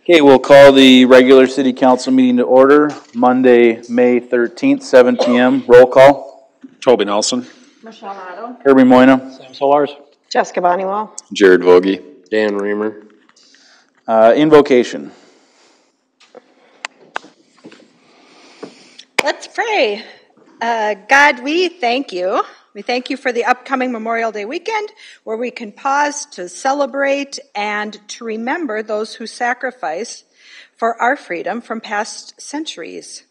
Okay, we'll call the regular city council meeting to order, Monday, May 13th, 7 p.m. Roll call. Toby Nelson. Michelle Otto. Herbie Moyna. Sam Solars. Jessica Bonniwell. Jared Vogie. Dan Reamer. Invocation. Let's pray. God, we thank you. We thank you for the upcoming Memorial Day weekend where we can pause to celebrate and to remember those who sacrifice for our freedom from past centuries.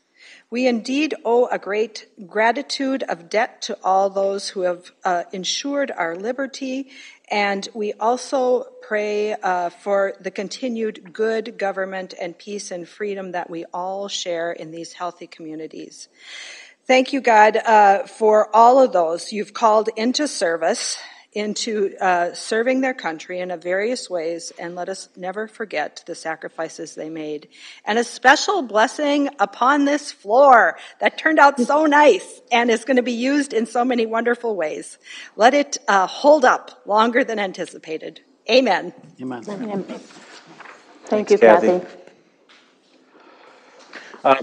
We indeed owe a great gratitude of debt to all those who have ensured our liberty, and we also pray for the continued good government and peace and freedom that we all share in these healthy communities. Thank you, God, for all of those you've called into service, into serving their country in various ways, and let us never forget the sacrifices they made. And a special blessing upon this floor that turned out so nice and is going to be used in so many wonderful ways. Let it hold up longer than anticipated. Amen. Amen. Thank you, Kathy.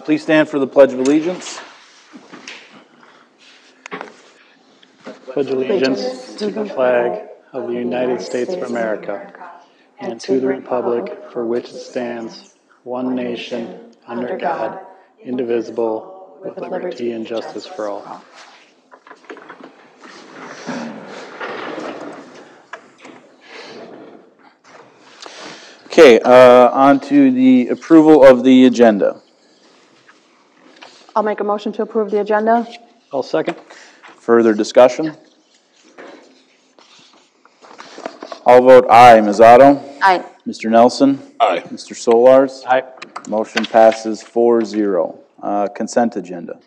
Please stand for the Pledge of Allegiance. Pledge allegiance to the flag of the United States of America and to the republic for which it stands, one nation, under God, indivisible, with liberty and justice for all. Okay, on to the approval of the agenda. I'll make a motion to approve the agenda. I'll second. Further discussion? I'll vote aye. Ms. Otto? Aye. Mr. Nelson? Aye. Mr. Solars? Aye. Motion passes 4-0. Consent agenda.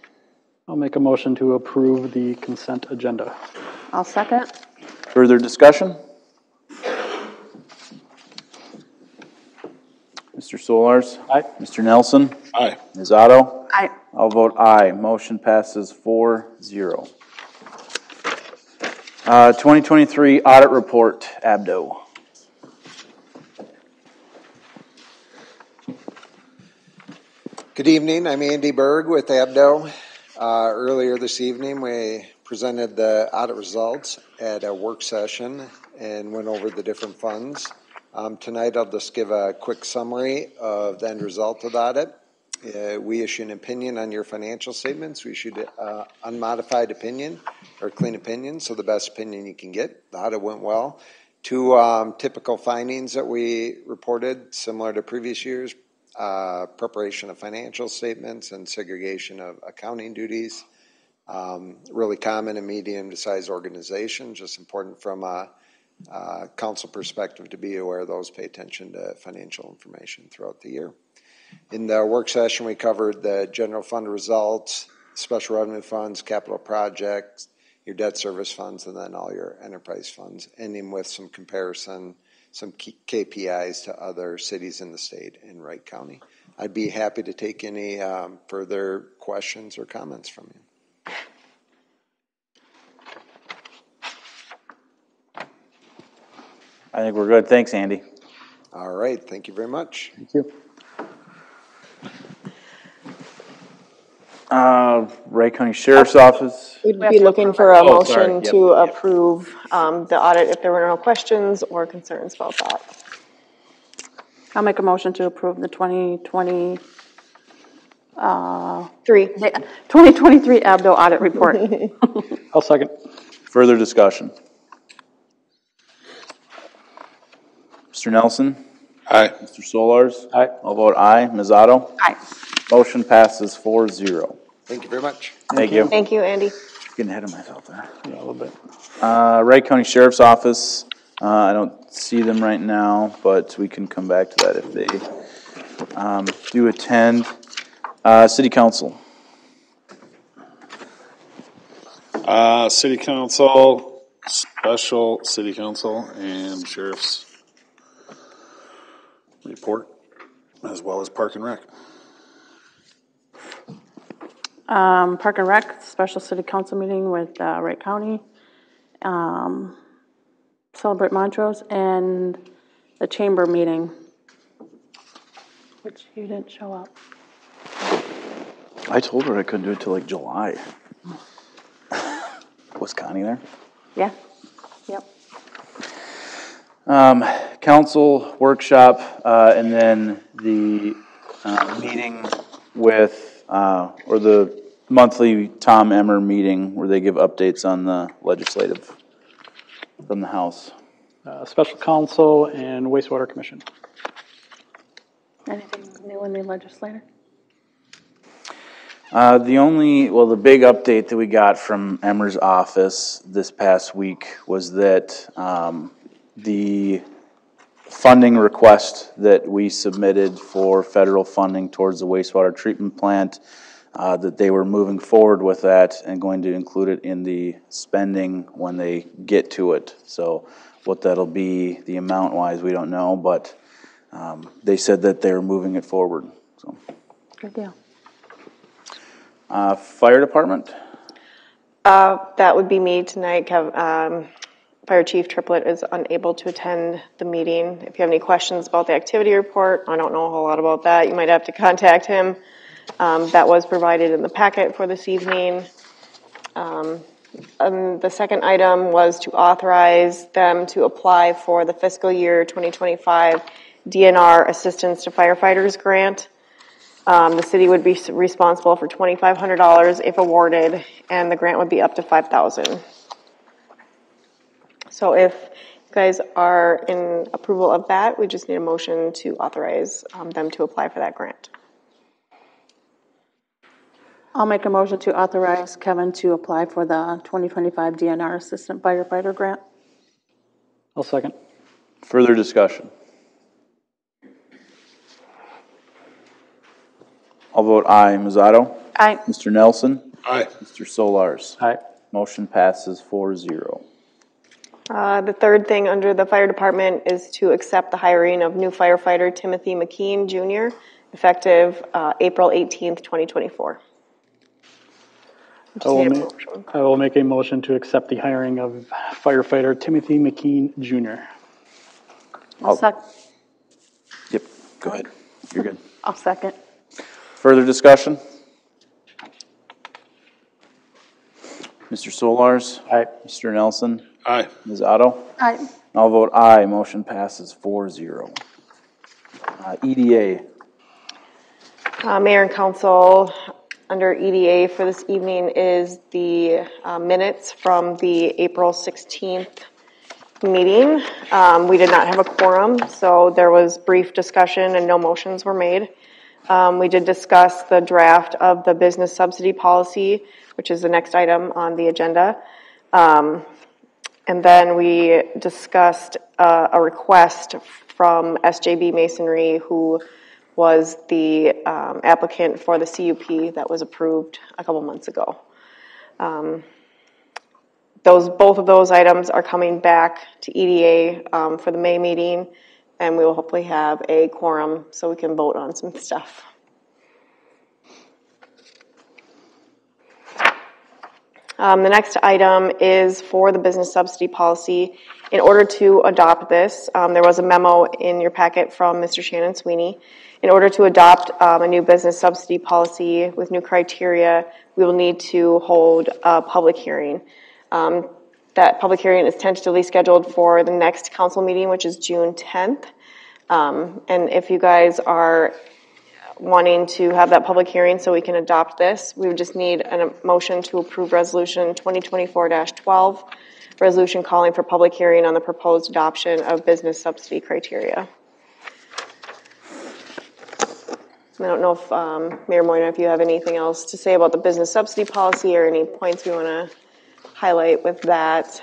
I'll make a motion to approve the consent agenda. I'll second. Further discussion? Mr. Solars? Aye. Mr. Nelson? Aye. Ms. Otto? Aye. I'll vote aye. Motion passes 4-0. 2023 audit report, ABDO. Good evening. I'm Andy Berg with ABDO. Earlier this evening, we presented the audit results at a work session and went over the different funds. Tonight, I'll just give a quick summary of the end result of the audit. We issue an opinion on your financial statements. We issued an unmodified opinion or clean opinion, so the best opinion you can get. The audit went well. Two typical findings that we reported, similar to previous years, preparation of financial statements and segregation of accounting duties. Really common in medium to size organizations, just important from a council perspective to be aware of those, pay attention to financial information throughout the year. In the work session, we covered the general fund results, special revenue funds, capital projects, your debt service funds, and then all your enterprise funds, ending with some comparison, some key KPIs to other cities in the state in Wright County. I'd be happy to take any further questions or comments from you. I think we're good. Thanks, Andy. All right. Thank you very much. Thank you. Wright County Sheriff's Office. We'd be looking for a motion sorry. Yep, to approve the audit if there were no questions or concerns about that. I'll make a motion to approve the 2023 ABDO audit report. I'll second. Further discussion? Mr. Nelson? Aye. Mr. Solars? Aye. I'll vote aye. Ms. Otto? Aye. Motion passes 4-0. Thank you very much. Thank you. Thank you, Andy. Getting ahead of myself there. Yeah, a little bit. Wright County Sheriff's Office. I don't see them right now, but we can come back to that if they do attend. City Council. City Council, Special City Council, and Sheriff's report, as well as Park and Rec. Park and Rec, special city council meeting with Wright County, Celebrate Montrose, and the chamber meeting. Which you didn't show up. I told her I couldn't do it till like July. Was Connie there? Yeah. Yep. Council workshop, and then the meeting with, or the monthly Tom Emmer meeting where they give updates on the legislative from the House. Special counsel and wastewater commission. Anything new in the legislature? The big update that we got from Emmer's office this past week was that the funding request that we submitted for federal funding towards the wastewater treatment plant, that they were moving forward with that and going to include it in the spending when they get to it. So what that'll be, the amount-wise, we don't know, but they said that they're moving it forward. So. Good deal. Fire department? That would be me tonight. Fire Chief Triplett is unable to attend the meeting. If you have any questions about the activity report, I don't know a whole lot about that. You might have to contact him. That was provided in the packet for this evening. The second item was to authorize them to apply for the fiscal year 2025 DNR Assistance to Firefighters Grant. The city would be responsible for $2,500 if awarded, and the grant would be up to $5,000. So if you guys are in approval of that, we just need a motion to authorize them to apply for that grant. I'll make a motion to authorize Kevin to apply for the 2025 DNR Assistant Firefighter Grant. I'll second. Further discussion? I'll vote aye. Ms. Otto? Aye. Mr. Nelson? Aye. Mr. Solars? Aye. Motion passes 4-0. The third thing under the fire department is to accept the hiring of new firefighter Timothy McKean Jr., effective April 18th, 2024. I will make a motion to accept the hiring of firefighter Timothy McKean Jr. Yep, go ahead. You're good. I'll second. Further discussion? Mr. Solars? Aye. Mr. Nelson? Aye. Ms. Otto? Aye. I'll vote aye. Motion passes 4-0. EDA. Mayor and council, under EDA for this evening is the minutes from the April 16th meeting. We did not have a quorum, so there was brief discussion and no motions were made. We did discuss the draft of the business subsidy policy, which is the next item on the agenda. And then we discussed a request from SJB Masonry, who was the applicant for the CUP that was approved a couple months ago. Both of those items are coming back to EDA for the May meeting, and we will hopefully have a quorum so we can vote on some stuff. The next item is for the business subsidy policy. In order to adopt this, there was a memo in your packet from Mr. Shannon Sweeney. In order to adopt a new business subsidy policy with new criteria, we will need to hold a public hearing. That public hearing is tentatively scheduled for the next council meeting, which is June 10th. And if you guys are wanting to have that public hearing so we can adopt this, we would just need a motion to approve resolution 2024-12, resolution calling for public hearing on the proposed adoption of business subsidy criteria. I don't know if, Mayor Moyna, if you have anything else to say about the business subsidy policy or any points you want to highlight with that,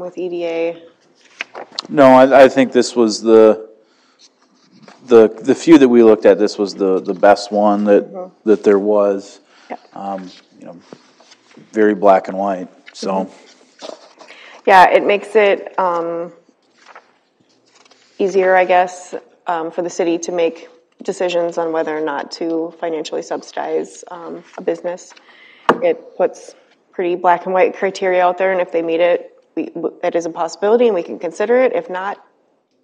with EDA. No, I think this was the few that we looked at, this was the best one that there was. Yep. Very black and white, so. Yeah, it makes it easier, I guess, for the city to make decisions on whether or not to financially subsidize a business. It puts pretty black and white criteria out there, and if they meet it, it is a possibility and we can consider it. If not,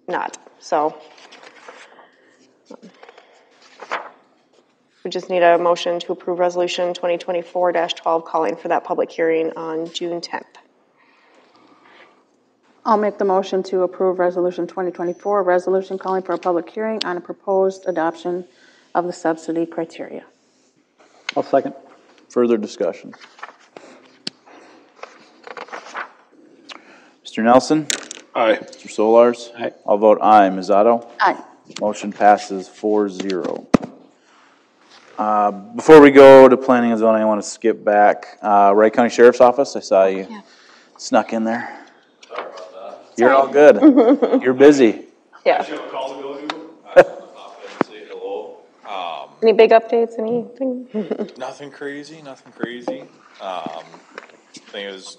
not. So We just need a motion to approve Resolution 2024-12 calling for that public hearing on June 10th. I'll make the motion to approve Resolution 2024, resolution calling for a public hearing on a proposed adoption of the subsidy criteria. I'll second. Further discussion? Mr. Nelson? Aye. Mr. Solars? Aye. I'll vote aye. Ms. Otto? Aye. Motion passes 4-0. Before we go to planning and zoning, I want to skip back. Wright County Sheriff's Office, I saw you snuck in there. Sorry about that. You're all good. You're busy. Yeah. You have a call to go to? I just want to pop in and say hello. Any big updates, anything? Nothing crazy, nothing crazy. I think it was,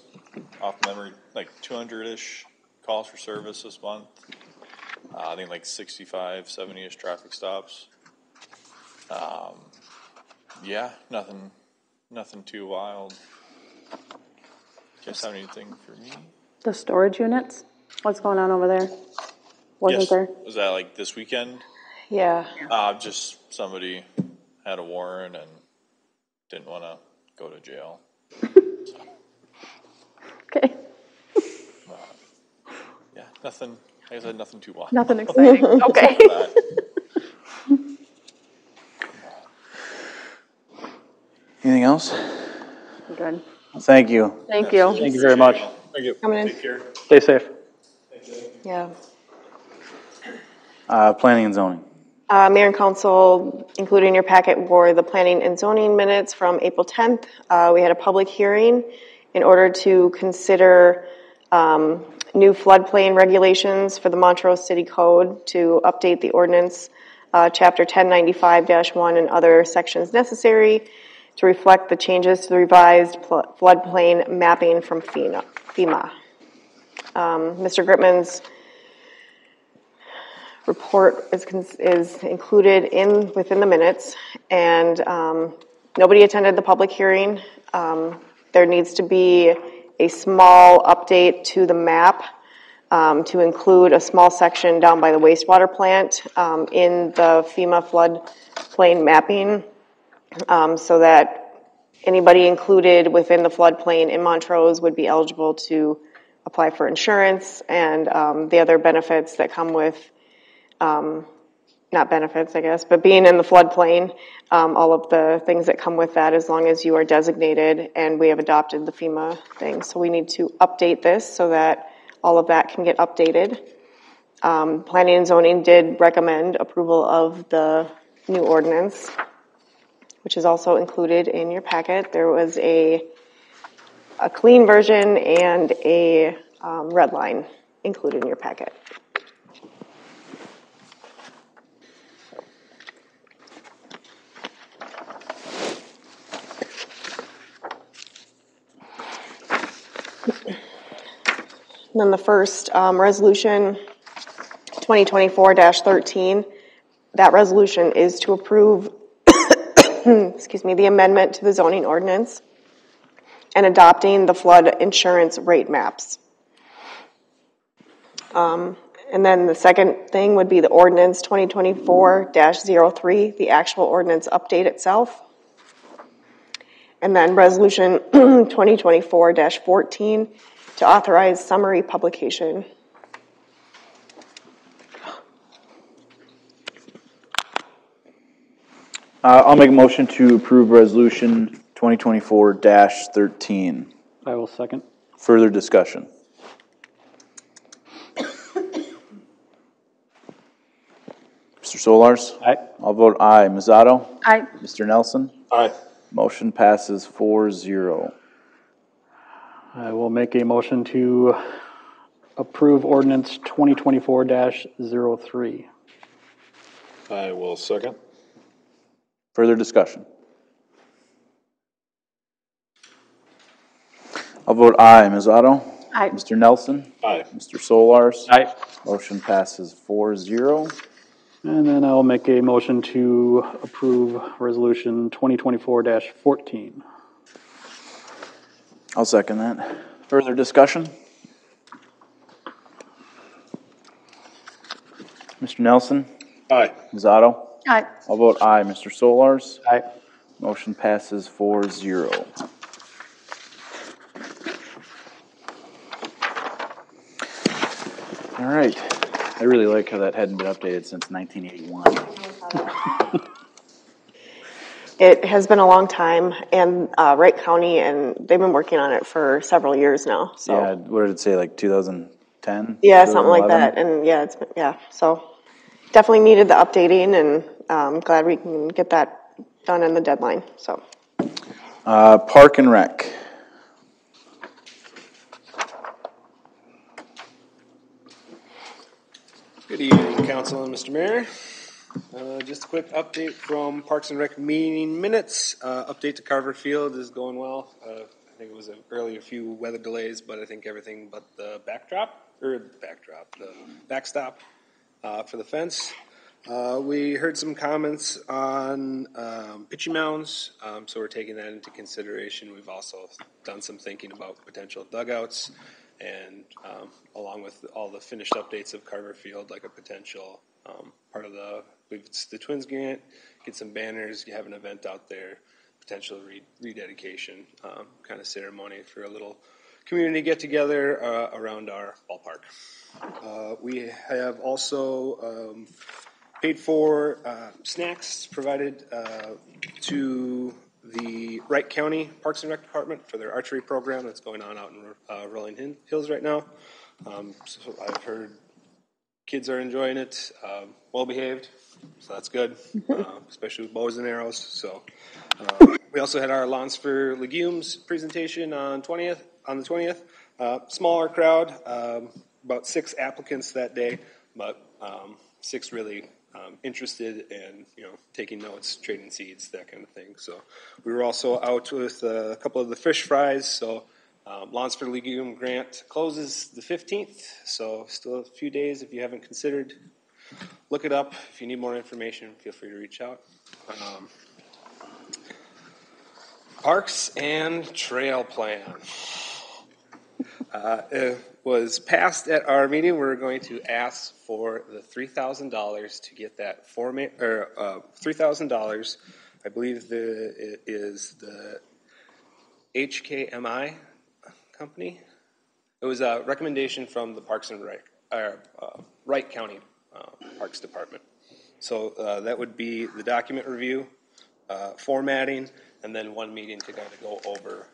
off memory, like 200-ish calls for service this month. I think like 65, 70-ish traffic stops. Yeah, nothing too wild. Guys have anything for me? The storage units, what's going on over there? Wasn't there? Was that like this weekend? Yeah. Just somebody had a warrant and didn't want to go to jail. Okay, Yeah, nothing. Like I said, nothing too wild. nothing exciting. Okay. Anything else? Good. Thank you. Thank you. Thank you very much. Thank you. Coming in. Take care. Stay safe. Yeah. Planning and zoning. Mayor and council, included in your packet were the planning and zoning minutes from April 10th. We had a public hearing in order to consider new floodplain regulations for the Montrose City Code to update the ordinance, Chapter 1095-1 and other sections necessary to reflect the changes to the revised floodplain mapping from FEMA. Mr. Gritman's report is included within the minutes, and nobody attended the public hearing. There needs to be a small update to the map to include a small section down by the wastewater plant in the FEMA floodplain mapping, so that anybody included within the floodplain in Montrose would be eligible to apply for insurance and the other benefits that come with, not benefits, I guess, but being in the floodplain, all of the things that come with that as long as you are designated, and we have adopted the FEMA thing. So we need to update this so that all of that can get updated. Planning and zoning did recommend approval of the new ordinance, which is also included in your packet. There was a clean version and a red line included in your packet. And then the first resolution, 2024-13, that resolution is to approve excuse me, the amendment to the zoning ordinance and adopting the flood insurance rate maps. And then the second thing would be the ordinance 2024-03, the actual ordinance update itself. And then resolution 2024-14 to authorize summary publication. I'll make a motion to approve resolution 2024-13. I will second. Further discussion? Mr. Solars? Aye. I'll vote aye. Ms. Otto? Aye. Mr. Nelson? Aye. Motion passes 4-0. I will make a motion to approve ordinance 2024-03. I will second. Further discussion? I'll vote aye. Ms. Otto? Aye. Mr. Nelson? Aye. Mr. Solars? Aye. Motion passes 4-0. And then I'll make a motion to approve resolution 2024-14. I'll second that. Further discussion? Mr. Nelson? Aye. Ms. Otto? Aye. I'll vote aye. Mr. Solars? Aye. Motion passes 4-0. All right. I really like how that hadn't been updated since 1981. It has been a long time, and Wright County, and they've been working on it for several years now, so. Yeah, what did it say, like 2010? Yeah, something like 2011? that, and yeah, it's been, yeah, so definitely needed the updating, and I'm glad we can get that done in the deadline, so. Park and Rec. Good evening, Council and Mr. Mayor. Just a quick update from Parks and Rec meeting minutes. Update to Carver Field is going well. I think it was early a few weather delays, but I think everything but the backstop for the fence. We heard some comments on pitching mounds, so we're taking that into consideration. We've also done some thinking about potential dugouts, and along with all the finished updates of Carver Field, like a potential part of the Twins grant, get some banners, you have an event out there, potential rededication kind of ceremony for a little community get together around our ballpark. We have also paid for snacks provided to the Wright County Parks and Rec Department for their archery program that's going on out in Rolling Hills right now. So I've heard kids are enjoying it, well behaved, so that's good, especially with bows and arrows. So we also had our Lawns for Legumes presentation on the 20th. Smaller crowd, about 6 applicants that day, but 6 really interested in taking notes, trading seeds, that kind of thing. So we were also out with a couple of the fish fries. So Lawns for Legume grant closes the 15th, so still a few days. If you haven't considered, look it up. If you need more information, feel free to reach out. Parks and Trail Plan. It was passed at our meeting. We're going to ask for the $3,000 to get that format, or $3,000. I believe it is the HKMI company. It was a recommendation from the Parks and Wright County Parks Department. So that would be the document review, formatting, and then one meeting to kind of go over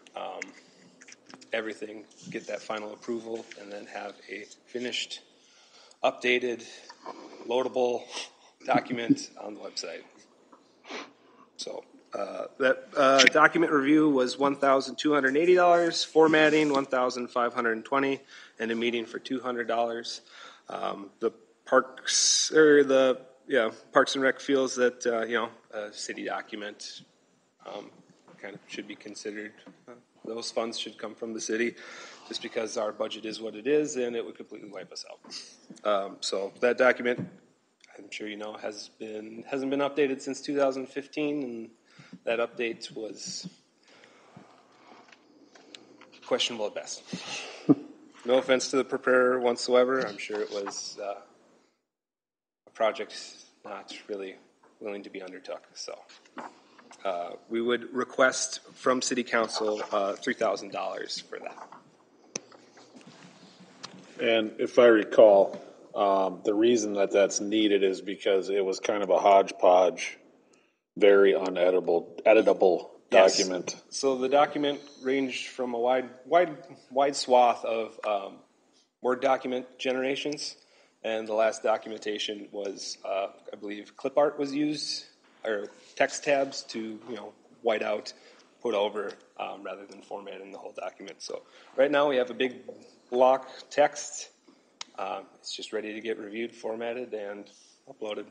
everything, get that final approval, and then have a finished, updated, loadable document on the website. So that document review was $1,280, formatting $1,520, and a meeting for $200. The Parks and Rec feels that a city document kind of should be considered. Those funds should come from the city, just because our budget is what it is, and it would completely wipe us out. So that document, I'm sure you know, hasn't been updated since 2015, and that update was questionable at best. No offense to the preparer whatsoever. I'm sure it was a project not really willing to be undertook. So we would request from City Council $3,000 for that. And if I recall, the reason that that's needed is because it was kind of a hodgepodge, very editable document. Yes. So the document ranged from a wide swath of Word document generations, and the last documentation was, I believe, clip art was used, or text tabs to white out, put over, rather than formatting the whole document. So right now we have a big block text. It's just ready to get reviewed, formatted, and uploaded.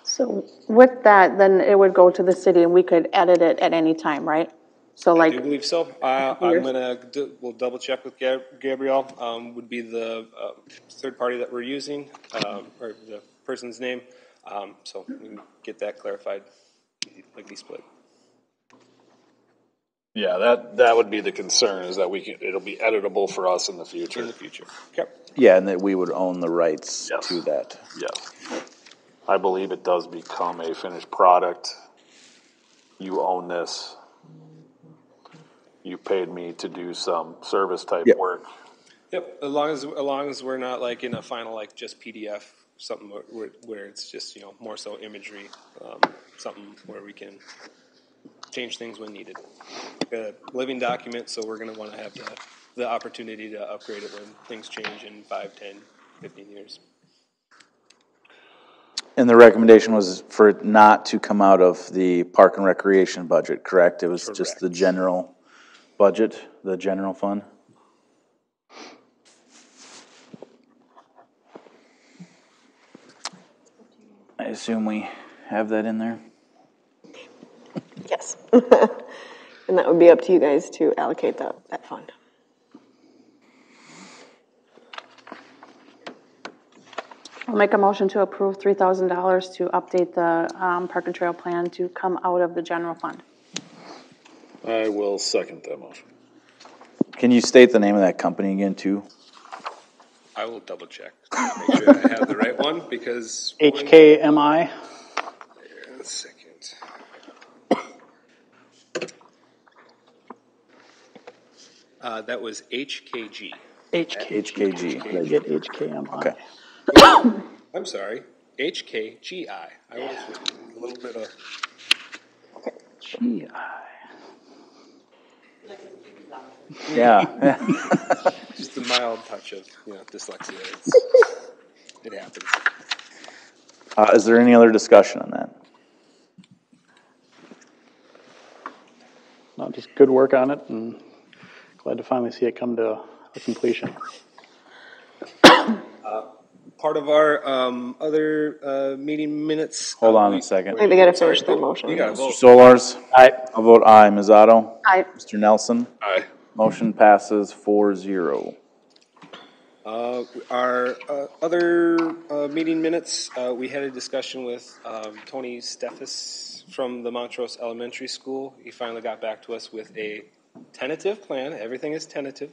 So with that, then it would go to the city and we could edit it at any time, right? So I do believe so. We'll double check with Gabrielle. Would be the third party that we're using, or the person's name. So we can get that clarified, like the split. Yeah, that would be the concern, is that it'll be editable for us in the future. In the future. Yep. Yeah, and that we would own the rights to that. Yes. I believe it does become a finished product. You own this. You paid me to do some service type Yep. work. Yep, as long as we're not like in a final like just PDF, something where it's just more so imagery, something where we can change things when needed. A living document, so we're going to want to have the opportunity to upgrade it when things change in 5, 10, 15 years. And the recommendation was for it not to come out of the Park and Recreation budget, correct? It was just the Correct. general budget, the general fund? I assume we have that in there? Yes. And that would be up to you guys to allocate that fund. I'll make a motion to approve $3,000 to update the Park and Trail plan to come out of the general fund. I will second that motion. Can you state the name of that company again, too? I will double check, make sure I have the right one because HKMI. a second. That was HKG. HKG. Did I get HKMI? Okay. I'm sorry, HKGI. I was a little bit of. GI. Yeah. Just a mild touch of dyslexia. It happens. Is there any other discussion on that? No, just good work on it, and glad to finally see it come to a completion. Part of our other meeting minutes. Hold on a second. I think they gotta finish their motion. You got to Mr. vote. Solars? Aye. I'll vote aye. Ms. Otto? Aye. Mr. Nelson? Aye. Motion passes 4-0. Our other meeting minutes, we had a discussion with Tony Steffes from the Montrose Elementary School. He finally got back to us with a tentative plan. Everything is tentative.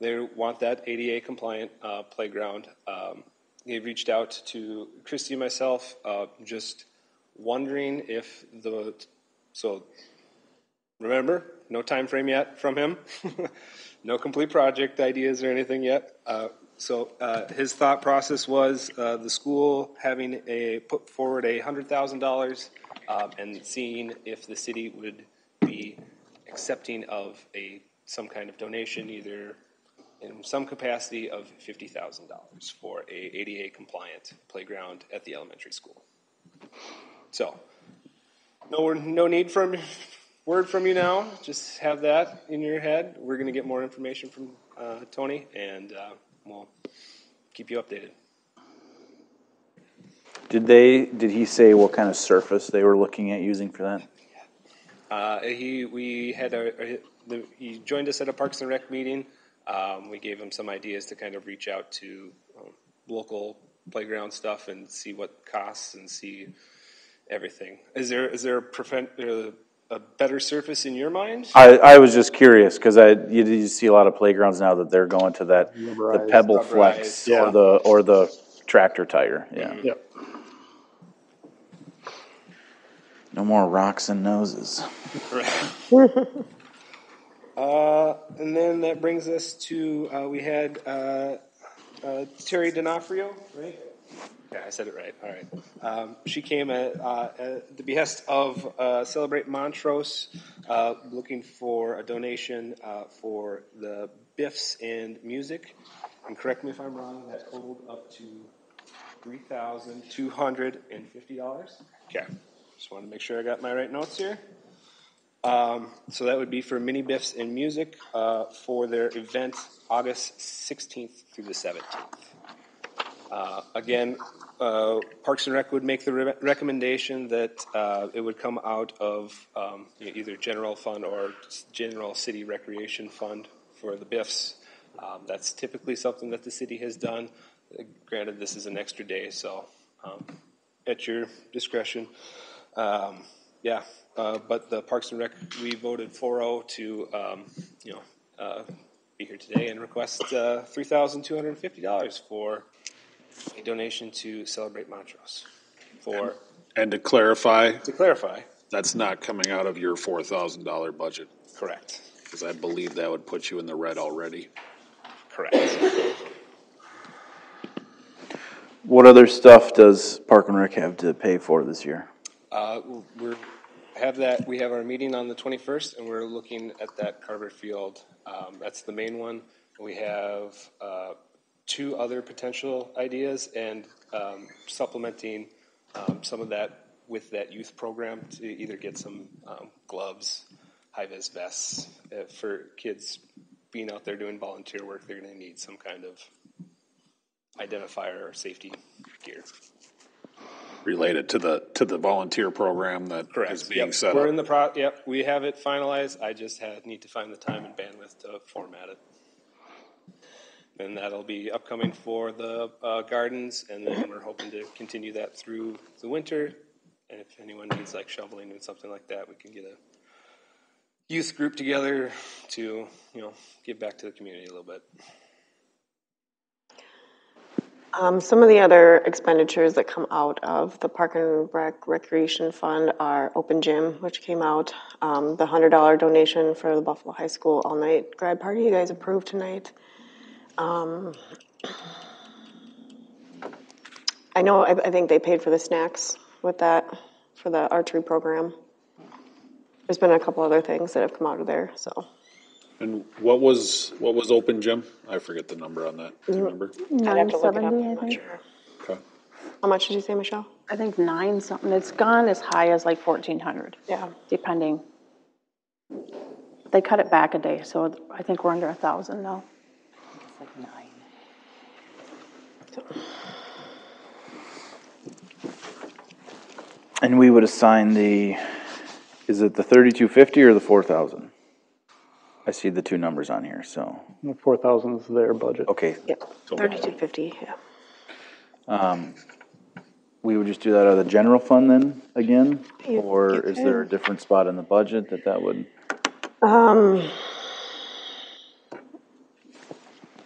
They want that ADA compliant playground. He reached out to Christy and myself, just wondering if remember, no time frame yet from him. No complete project ideas or anything yet. So his thought process was the school having put forward $100,000 and seeing if the city would be accepting of some kind of donation, either in some capacity of $50,000 for a ADA compliant playground at the elementary school. So no need for word from you now. Just have that in your head. We're going to get more information from Tony, and we'll keep you updated. Did he say what kind of surface they were looking at using for that? He joined us at a Parks and Rec meeting. We gave him some ideas to kind of reach out to local playground stuff and see what costs and see everything. Is there a better surface in your mind? I was just curious because you see a lot of playgrounds now that they're going to the Pebble Flex yeah. or the tractor tire. Yeah. Mm-hmm. Yep. No more rocks and noses. And then that brings us to we had Terry D'Onofrio, right? Yeah, I said it right. All right. She came at the behest of Celebrate Montrose, looking for a donation for the Biffs and music. And correct me if I'm wrong, that totaled up to $3,250. Okay. Just want to make sure I got my right notes here. So that would be for Mini Biffs and Music for their event August 16th through the 17th. Again, Parks and Rec would make the recommendation that it would come out of either general fund or general city recreation fund for the Biffs. That's typically something that the city has done. Granted, this is an extra day, so at your discretion. But the Parks and Rec, we voted 4-0 to be here today and request $3,250 for a donation to Celebrate Montrose. And to clarify, To clarify, that's not coming out of your $4,000 budget, correct. because I believe that would put you in the red already. Correct. What other stuff does Park and Rec have to pay for this year? We have our meeting on the 21st, and we're looking at that Carver Field. That's the main one. We have 2 other potential ideas, and supplementing some of that with that youth program to either get some gloves, high-vis vests. For kids being out there doing volunteer work, they're going to need some kind of identifier or safety gear. Related to the volunteer program that is being set We're up. in the we have it finalized. I just need to find the time and bandwidth to format it. And that'll be upcoming for the gardens, and then we're hoping to continue that through the winter. And if anyone needs like shoveling and something like that, we can get a youth group together to, give back to the community a little bit. Some of the other expenditures that come out of the Park and Recreation Fund are Open Gym, which came out, the $100 donation for the Buffalo High School all-night grad party you guys approved tonight. I think they paid for the snacks with that, for the archery program. There's been a couple other things that have come out of there, so. And what was Open Gym? I forget the number on that. Do you remember? I'd have to look it up. 970, I I'm not think. sure. Okay. How much did you say, Michelle? I think 9 something. It's gone as high as like 1,400. Yeah. Depending. They cut it back a day, so I think we're under 1,000 now. It's like 9. And we would assign is it the 3,250 or the 4,000? I see the 2 numbers on here, so. The 4,000 is their budget. Okay. Yep, 3250, yeah. We would just do that out of the general fund then, again? You Or is there a different spot in the budget that would?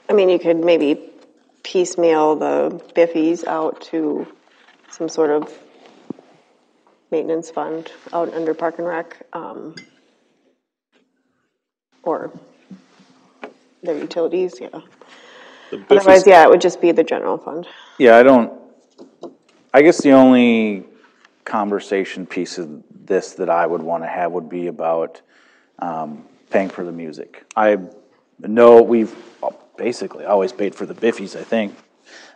You could maybe piecemeal the Biffies out to some sort of maintenance fund out under Park and Rec, or their utilities, yeah. Otherwise, yeah, it would just be the general fund. Yeah, I guess the only conversation piece of this that I would want to have would be about paying for the music. I know we've basically always paid for the Biffies, I think,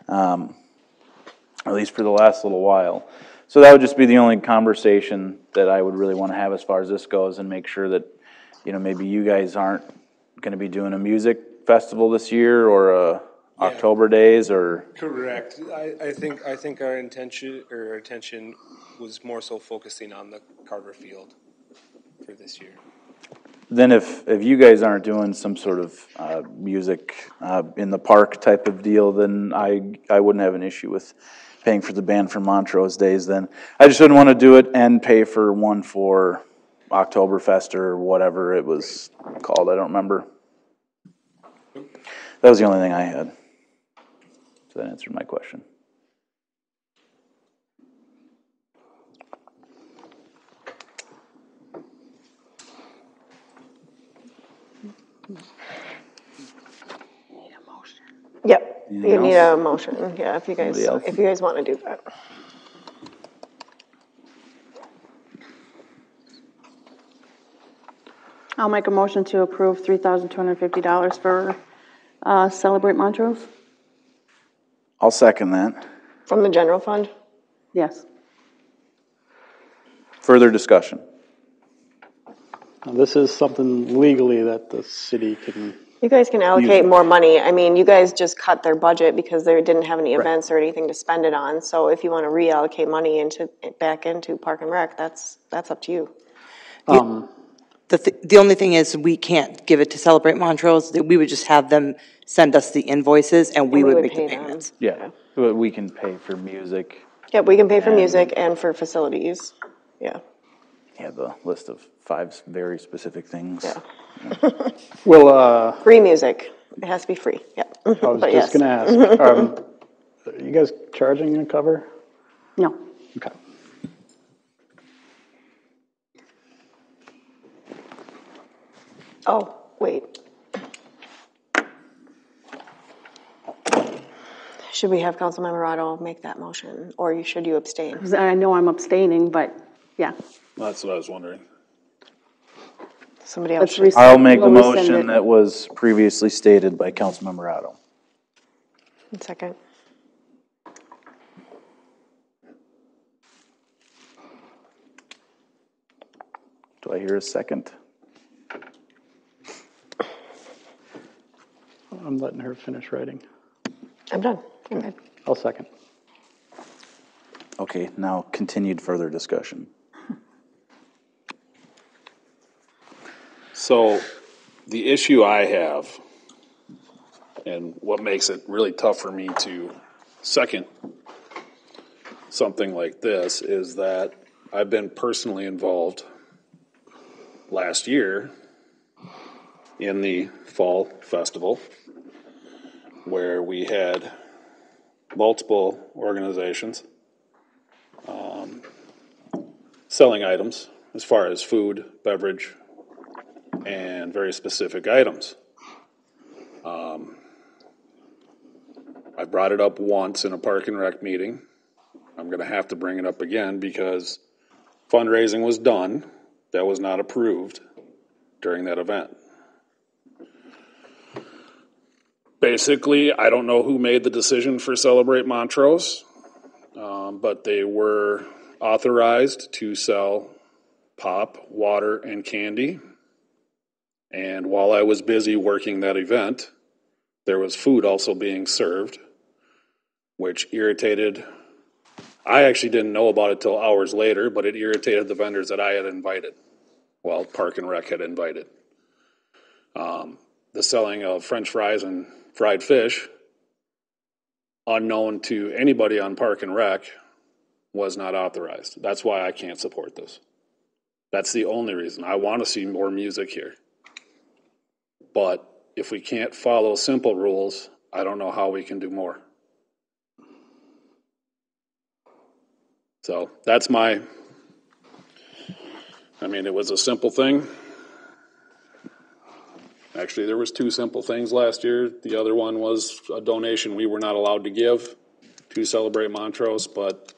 at least for the last little while. So that would just be the only conversation that I would really want to have as far as this goes, and make sure that, maybe you guys aren't going to be doing a music festival this year or October days or. Correct. I think our attention was more so focusing on the Carver Field for this year. Then if you guys aren't doing some sort of music in the park type of deal, then I wouldn't have an issue with paying for the band for Montrose Days then. I just wouldn't want to do it and pay for one for Oktoberfest or whatever it was called. I don't remember. That was the only thing I had. So that answered my question. Yep, Anything you need else? a motion, yeah, if you Somebody else? guys want to do that. I'll make a motion to approve $3,250 for Celebrate Montrose. I'll second that. From the general fund? Yes. Further discussion? Now, this is something legally that the city can. You guys can allocate more money. You guys just cut their budget because they didn't have any events or anything to spend it on. So if you want to reallocate money back into Park and Rec, that's up to you. The only thing is we can't give it to Celebrate Montrose. We would just have them send us the invoices and we would make the pay them. payments. Yeah, but we can pay for music. Yep, we can pay for music and for facilities. Yeah. You have a list of 5 very specific things. Yeah. Well, Free music. It has to be free. Yep. I was just going to ask, are you guys charging a cover? No. Okay. Oh, wait. Should we have Councilmember Otto make that motion, or should you abstain? 'Cause I know I'm abstaining, but yeah. That's what I was wondering. Somebody else Let's should. rescind- I'll make the we'll rescind motion it. that was previously stated by Councilmember Otto. One second. Do I hear a second? I'm letting her finish writing. I'm done. I'm good. I'll second. Okay, now continued further discussion. So the issue I have, and what makes it really tough for me to second something like this, is that I've been personally involved last year in the fall festival, where we had multiple organizations selling items as far as food, beverage, and very specific items. I brought it up once in a Park and Rec meeting. I'm going to have to bring it up again because fundraising was done. That was not approved during that event. Basically, I don't know who made the decision for Celebrate Montrose, but they were authorized to sell pop, water, and candy. And while I was busy working that event, there was food also being served, which irritated. I actually didn't know about it till hours later, but it irritated the vendors that I had invited. Well, Park and Rec had invited. The selling of French fries and fried fish, unknown to anybody on Park and Rec, was not authorized. That's why I can't support this. That's the only reason. I want to see more music here. But if we can't follow simple rules, I don't know how we can do more. So that's it was a simple thing. Actually, there was two simple things last year. The other one was a donation we were not allowed to give to Celebrate Montrose, but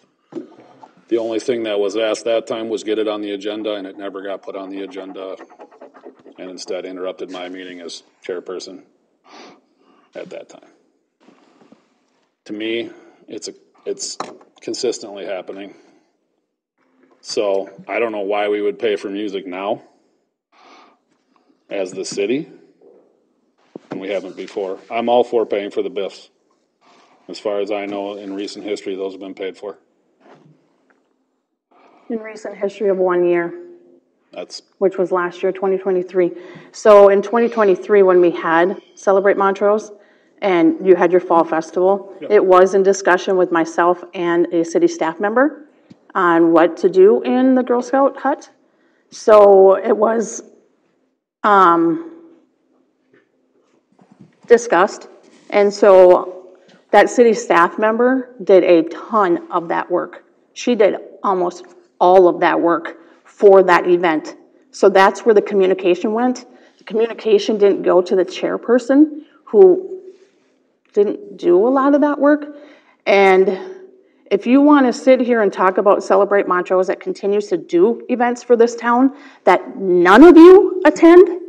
the only thing that was asked that time was get it on the agenda, and it never got put on the agenda, and instead interrupted my meeting as chairperson at that time. To me, it's consistently happening. So I don't know why we would pay for music now as the city, and we haven't before. I'm all for paying for the BIFs. As far as I know, in recent history, those have been paid for. In recent history of 1 year. That's which was last year, 2023. So in 2023, when we had Celebrate Montrose, and you had your fall festival, it was in discussion with myself and a city staff member on what to do in the Girl Scout hut. So it was discussed, and so that city staff member did a ton of that work. She did almost all of that work for that event. So that's where the communication went. The communication didn't go to the chairperson, who didn't do a lot of that work. And if you want to sit here and talk about Celebrate Montrose that continues to do events for this town that none of you attend,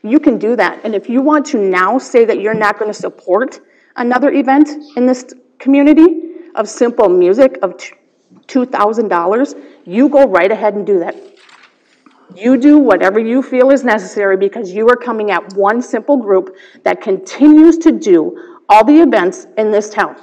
you can do that. And if you want to now say that you're not going to support another event in this community of simple music of $2,000, you go right ahead and do that. You do whatever you feel is necessary, because you are coming at one simple group that continues to do all the events in this town.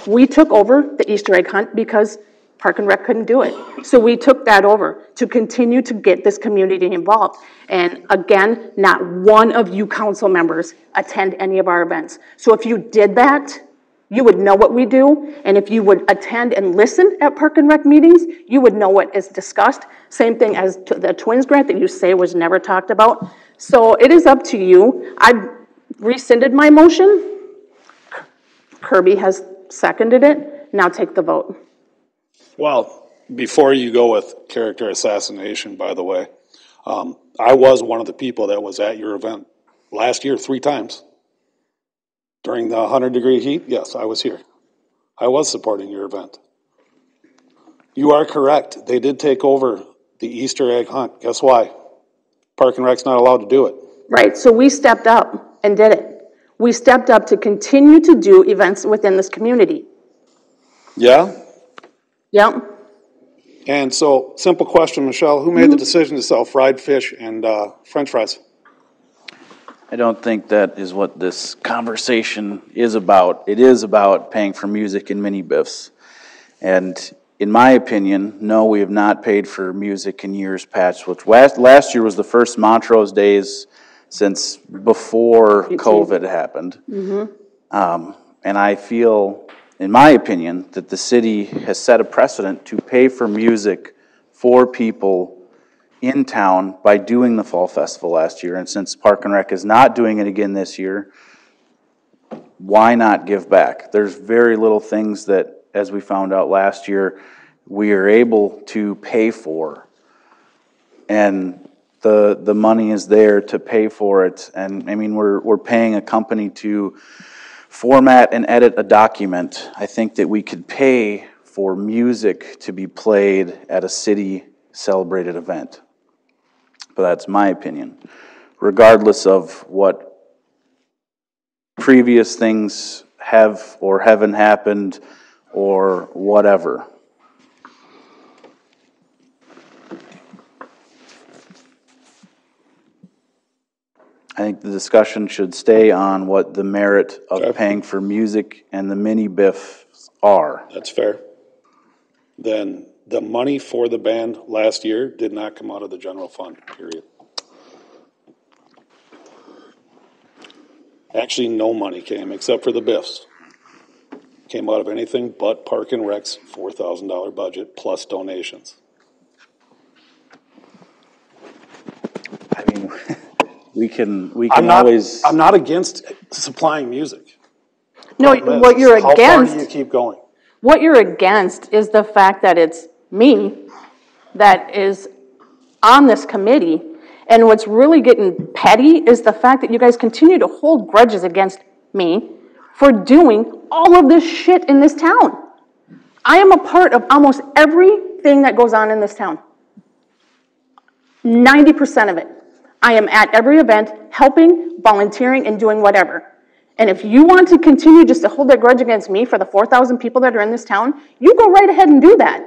We took over the Easter egg hunt because Park and Rec couldn't do it. So we took that over to continue to get this community involved. And again, not one of you council members attend any of our events. So if you did that, you would know what we do, and if you would attend and listen at Park and Rec meetings, you would know what is discussed. Same thing as the Twins grant that you say was never talked about. So it is up to you. I rescinded my motion. Kirby has seconded it. Now take the vote. Well, before you go with character assassination, by the way, I was one of the people that was at your event last year 3 times. During the 100-degree heat, yes, I was here. I was supporting your event. You are correct. They did take over the Easter egg hunt. Guess why? Park and Rec's not allowed to do it. Right, so we stepped up and did it. We stepped up to continue to do events within this community. Yeah? Yep. And so, simple question, Michelle, who made the decision to sell fried fish and French fries? I don't think that is what this conversation is about. It is about paying for music and mini biffs. And in my opinion, no, we have not paid for music in years past, which last year was the first Montrose Days since before COVID happened. And I feel, in my opinion, that the city has set a precedent to pay for music for people in town by doing the Fall Festival last year. And since Park and Rec is not doing it again this year, why not give back? There's very little things that, as we found out last year, we are able to pay for. And the money is there to pay for it. And I mean, we're paying a company to format and edit a document. I think that we could pay for music to be played at a city celebrated event. But that's my opinion. Regardless of what previous things have or haven't happened or whatever. I think the discussion should stay on what the merit of paying for music and the mini biffs are. That's fair. Then the money for the band last year did not come out of the general fund, period. Actually, no money came except for the biffs. Came out of anything but Park and Rec's $4,000 budget plus donations. I mean, we can I'm not against supplying music. No, what you're How against. far do you keep going? What you're against is the fact that it's me that is on this committee, and what's really getting petty is the fact that you guys continue to hold grudges against me for doing all of this shit in this town. I am a part of almost everything that goes on in this town. 90% of it. I am at every event, helping, volunteering, and doing whatever. And if you want to continue just to hold that grudge against me for the 4,000 people that are in this town, you go right ahead and do that.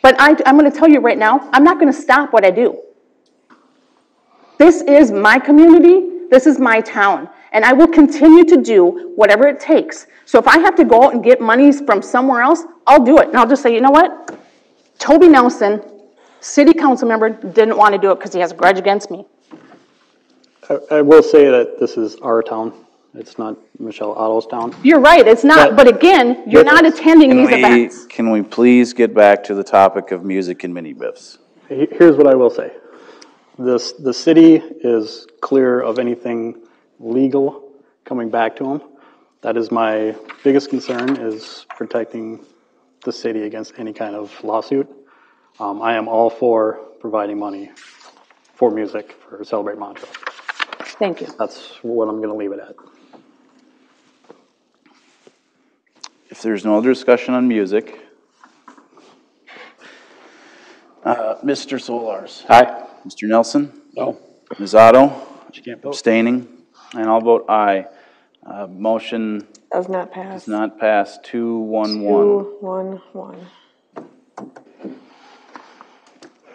But I'm going to tell you right now, I'm not going to stop what I do. This is my community, this is my town, and I will continue to do whatever it takes. So if I have to go out and get monies from somewhere else, I'll do it. And I'll just say, you know what? Toby Nelson, city council member, didn't want to do it because he has a grudge against me. I will say that this is our town. It's not Michelle Otto's town. You're right, it's not, but again, you're not attending these events. Can we please get back to the topic of music and mini biffs? Here's what I will say. The city is clear of anything legal coming back to them. That is my biggest concern, is protecting the city against any kind of lawsuit. I am all for providing money for music for Celebrate Montrose. Thank you. That's what I'm going to leave it at. If there's no other discussion on music, Mr. Solars. Aye. Mr. Nelson? No. Ms. Otto? You can't vote. Abstaining? And I'll vote aye. Motion Does not pass. does not pass. 2-1-1. 2-1-1.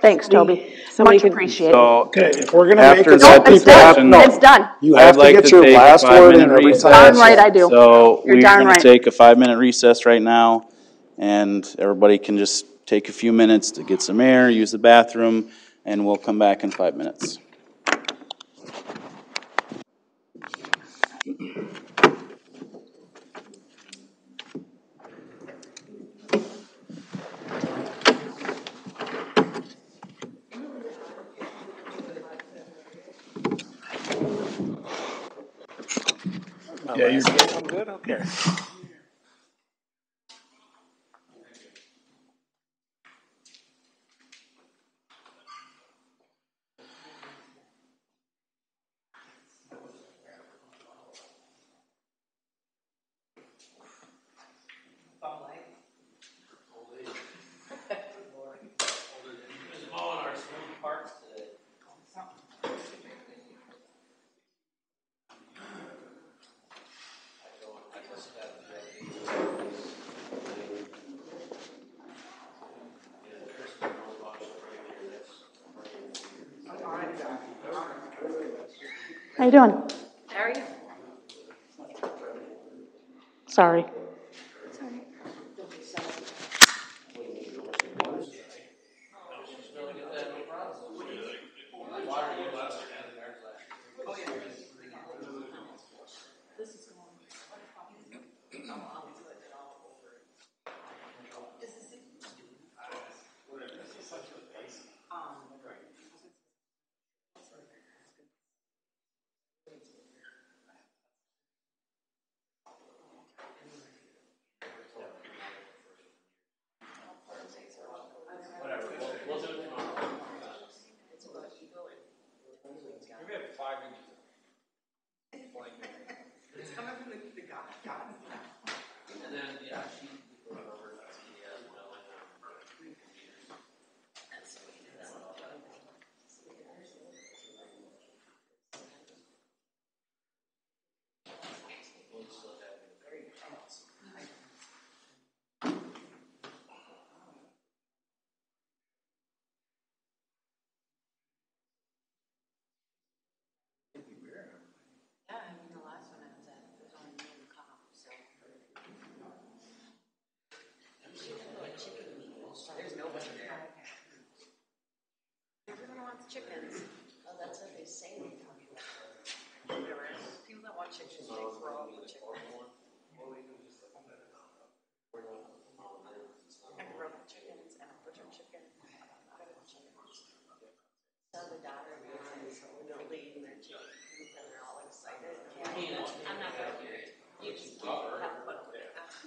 Thanks, Toby. Somebody Much could- appreciated. So, Okay, if we're going to make after it that It's done. discussion, It's done. you I'd have to like get to your take a last word in 5-minute every recess. time. Darn right I do. So You're we're darn going right. to take a 5-minute recess right now, and everybody can just take a few minutes to get some air, use the bathroom, and we'll come back in 5 minutes. Yeah, you're good. I'm good. Okay. How you doing? How are you? Sorry. Everyone wants chickens. Oh, that's what they say. People that want chickens, they throw up the chicken. And broken chickens and a butcher chicken. So the daughter is building their chicken and they're all excited. I'm not going to hear it. You just have fun with it. It's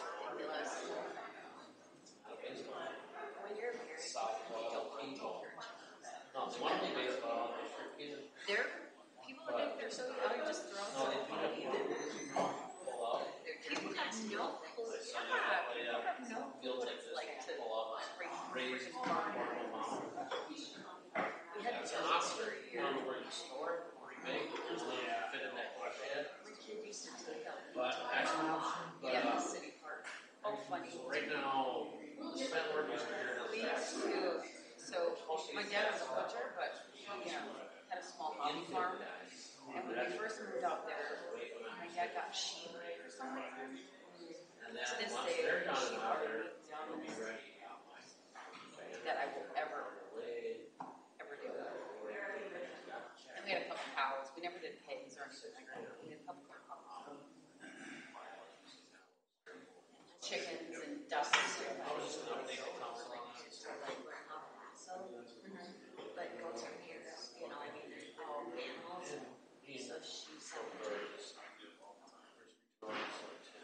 ridiculous. When you're married, don't want to they're people that they're so young, just throwing some money in. People have no clue. Yeah, people have no clue what it's like to raise farm animals. We had chickens for a year. My kid used to take them. Yeah, the city park. Oh, funny. Right now, we used to. So my dad was a butcher, but he had a small hobby farm. And when we first moved out there, my dad got sheep or something. To this day, there's sheep are dominant that I will ever do. And we had a couple cows. We never did pigs or anything like that. We had a couple cows. Chickens and ducks. But goats are here, all animals. So she said,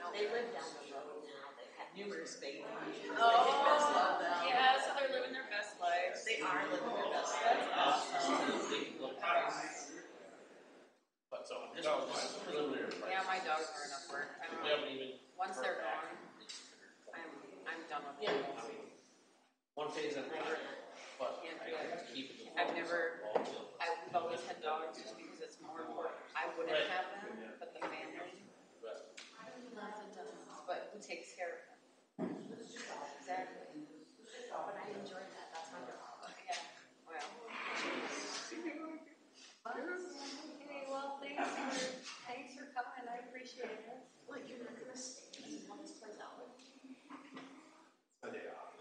they live down the road now. They've had numerous babies. Oh, yeah, so they're living their best lives. They are living their best lives. Yeah, my dogs are enough work. Once they're gone, I'm done with them. One phase at a time. We've always had dogs just because it's more important. I wouldn't have them, but the family. But who takes care of them? Exactly. But I enjoy that. That's my dog. Yeah. Well. Okay, well, thanks for coming. I appreciate it. Well, you're not going to stay until this plays out. My day off.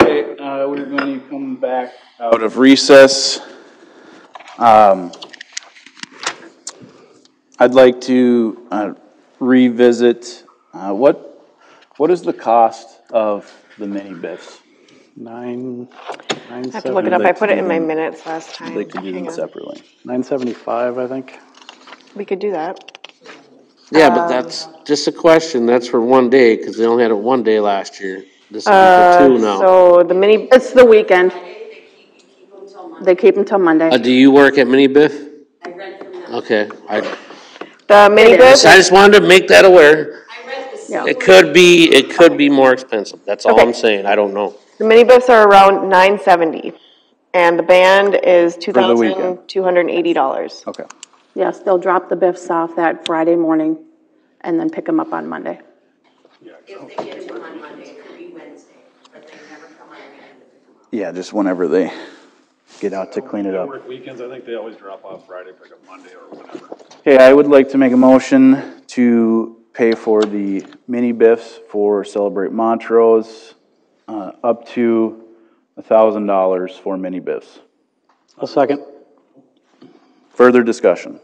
Okay, we're going to come back out of recess. I'd like to revisit, what is the cost of the mini BIFs? I have to look it up. I put it in my minutes last time. They could do them separately. $975, I think. We could do that. Yeah, but that's just a question. That's for one day because they only had it one day last year. This is for two now. So the mini. It's the weekend. They keep them till Monday. Do you work at Mini Biff? Okay. The mini BIF. I just wanted to make that aware. I read the Yeah. It could be more expensive. That's all I'm saying. I don't know. The mini Biffs are around $970, and the band is the weekend. $2,280. Okay. Yes, they'll drop the Biffs off that Friday morning and then pick them up on Monday. If they get to them on Monday, it could be Wednesday, but they never come on weekend to pick them up. Yeah, just whenever they get out to clean it up. Work weekends, I think they always drop off Friday, pick up Monday or whatever. Okay, I would like to make a motion to pay for the mini Biffs for Celebrate Montrose, up to $1,000 for mini Biffs. I'll second. Further discussion.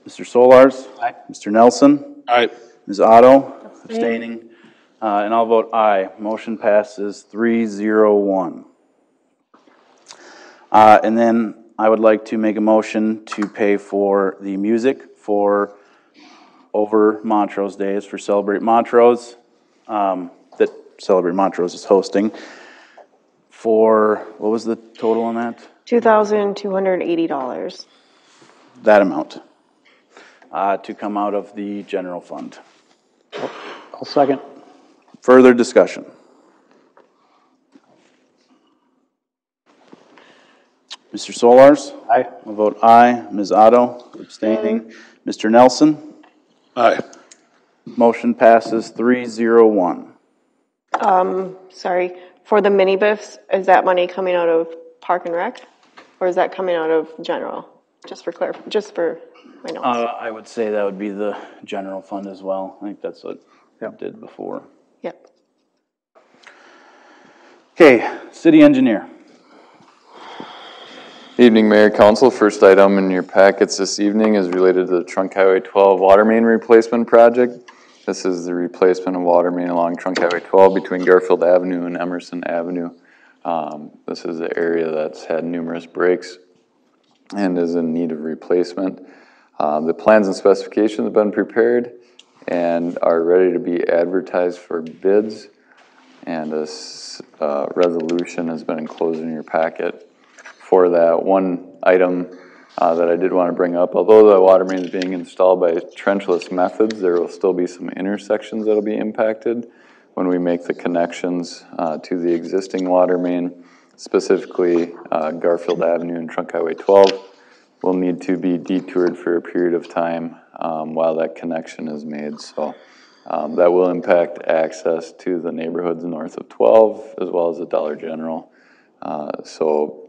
Mr. Solars? Aye. Mr. Nelson? Aye. Ms. Otto? Abstaining. And I'll vote aye. Motion passes 3-0-1. And then I would like to make a motion to pay for the music for over Montrose Days for Celebrate Montrose, that Celebrate Montrose is hosting. For, what was the total on that? $2,280. That amount. To come out of the general fund. I'll second. Further discussion. Mr. Solars? Aye. I'll vote aye. Ms. Otto? Abstaining. Mr. Nelson? Aye. Motion passes 3-0-1. Sorry, for the mini Biffs, is that money coming out of Park and Rec? Or is that coming out of general? Just for my notes. I would say that would be the general fund as well. I think that's what we did before. Yep. Okay, city engineer. Evening, Mayor, Council. First item in your packets this evening is related to the Trunk Highway 12 water main replacement project. This is the replacement of water main along Trunk Highway 12 between Garfield Avenue and Emerson Avenue. This is an area that's had numerous breaks and is in need of replacement. The plans and specifications have been prepared and are ready to be advertised for bids. And this resolution has been enclosed in your packet. For that one item that I did want to bring up, although the water main is being installed by trenchless methods, there will still be some intersections that will be impacted when we make the connections to the existing water main, specifically Garfield Avenue and Trunk Highway 12 will need to be detoured for a period of time while that connection is made. So that will impact access to the neighborhoods north of 12 as well as the Dollar General. So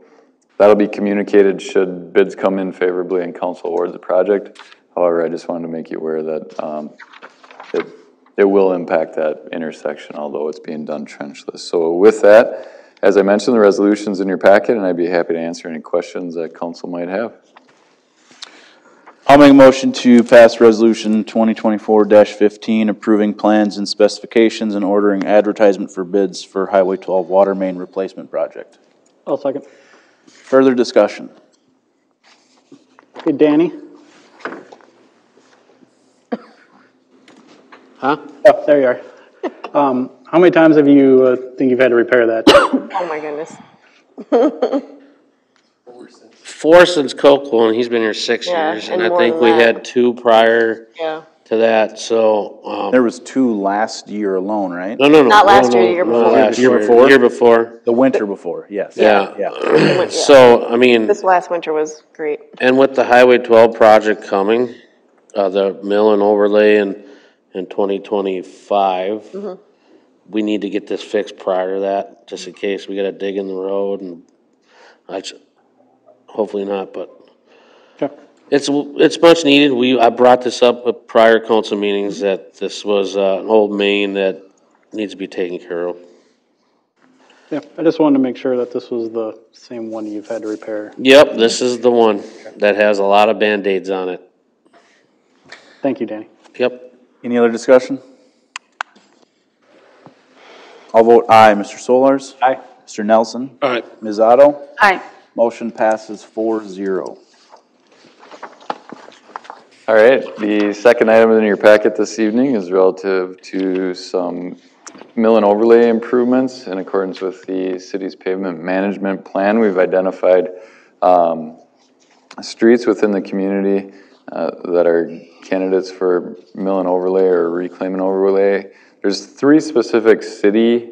that'll be communicated should bids come in favorably and council awards the project. However, I just wanted to make you aware that it will impact that intersection, although it's being done trenchless. So with that, as I mentioned, the resolution's in your packet, and I'd be happy to answer any questions that council might have. I'll make a motion to pass resolution 2024-15 approving plans and specifications and ordering advertisement for bids for Highway 12 water main replacement project. I'll second. Further discussion. Hey, Danny? Huh? Oh, there you are. How many times have you think you've had to repair that? Oh my goodness. 4 since Coco, and he's been here 6 Yeah, years, and and I more think than we that. had 2 prior Yeah. to that, so. There was 2 last year alone, right? No. Not last year, no, the year no, before. last Year year, before? Year before, The winter before, yes. yeah. So, I mean, This last winter was great. and with the Highway 12 project coming, the mill and overlay in 2025, we need to get this fixed prior to that, just in case we gotta dig in the road, and hopefully not, but Okay. it's much needed. I brought this up at prior council meetings, that this was an old main that needs to be taken care of. Yeah, I just wanted to make sure that this was the same one you've had to repair. Yep, this is the one that has a lot of Band-Aids on it. Thank you, Danny. Yep. Any other discussion? I'll vote aye. Mr. Solars? Aye. Mr. Nelson? Aye. Ms. Otto? Aye. Motion passes 4-0. All right, the second item in your packet this evening is relative to some mill and overlay improvements in accordance with the city's pavement management plan. We've identified streets within the community that are candidates for mill and overlay or reclaim and overlay. There's 3 specific city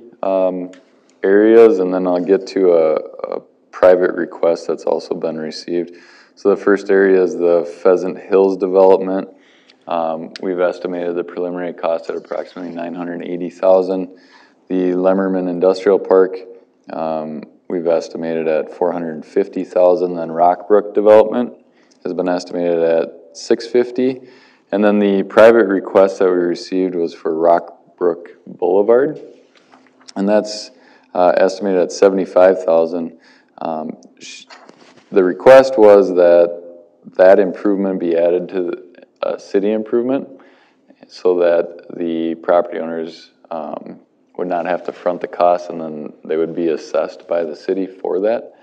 areas, and then I'll get to a private request that's also been received. So the first area is the Pheasant Hills development. We've estimated the preliminary cost at approximately $980,000. The Lemmerman Industrial Park, we've estimated at $450,000. Then Rockbrook development has been estimated at $650,000. And then the private request that we received was for Rockbrook Boulevard, and that's estimated at $75,000. The request was that improvement be added to a city improvement so that the property owners would not have to front the cost, and then they would be assessed by the city for that.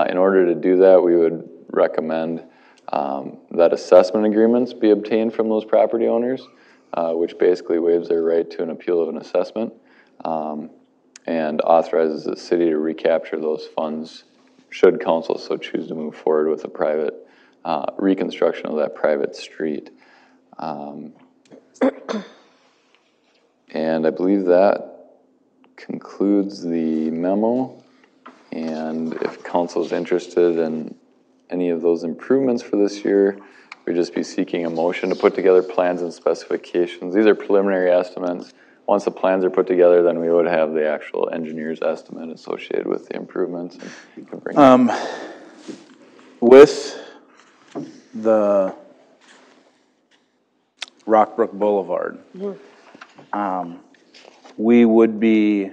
In order to do that, we would recommend that assessment agreements be obtained from those property owners, which basically waives their right to an appeal of an assessment, and authorizes the city to recapture those funds should council so choose to move forward with a private reconstruction of that private street. And I believe that concludes the memo. And if council is interested in any of those improvements for this year, we'd just be seeking a motion to put together plans and specifications. These are preliminary estimates. Once the plans are put together, then we would have the actual engineer's estimate associated with the improvements. And you can bring with the Rockbrook Boulevard, we would be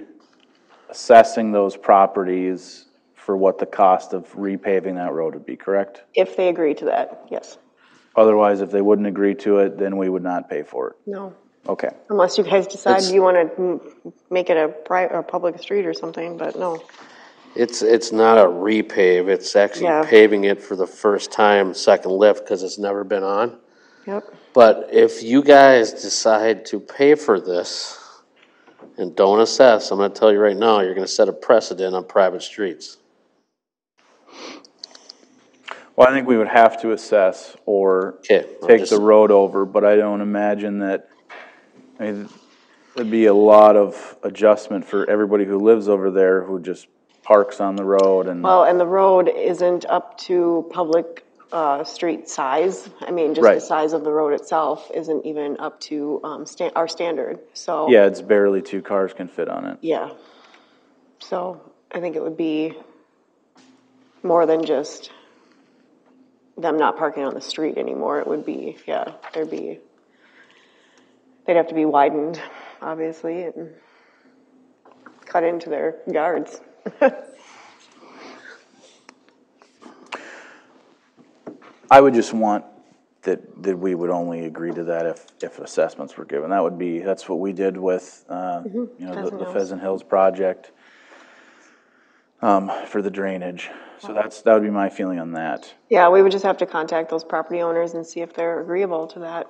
assessing those properties for what the cost of repaving that road would be, correct? If they agree to that, yes. Otherwise, if they wouldn't agree to it, then we would not pay for it. No. Okay. Unless you guys decide you want to make it a public street or something, but no. It's not a repave, it's actually paving it for the first time, second lift, because it's never been on. Yep. But if you guys decide to pay for this and don't assess, I'm going to tell you right now, you're going to set a precedent on private streets. Well, I think we would have to assess or take the road over, but I don't imagine that. I mean, there'd be a lot of adjustment for everybody who lives over there who just parks on the road. And well, and the road isn't up to public street size. I mean, just the size of the road itself isn't even up to our standard. So yeah, it's barely 2 cars can fit on it. Yeah. So I think it would be more than just them not parking on the street anymore. It would be, they'd have to be widened, obviously, and cut into their yards. I would just want that we would only agree to that if assessments were given. That's what we did with the Pheasant Hills project for the drainage. So that would be my feeling on that. Yeah, we would just have to contact those property owners and see if they're agreeable to that.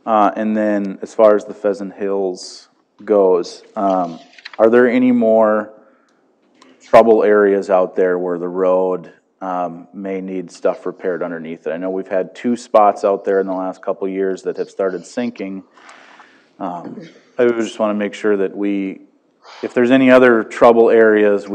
And then as far as the Pheasant Hills goes, are there any more trouble areas out there where the road may need stuff repaired underneath it? I know we've had 2 spots out there in the last couple of years that have started sinking. I just want to make sure that if there's any other trouble areas,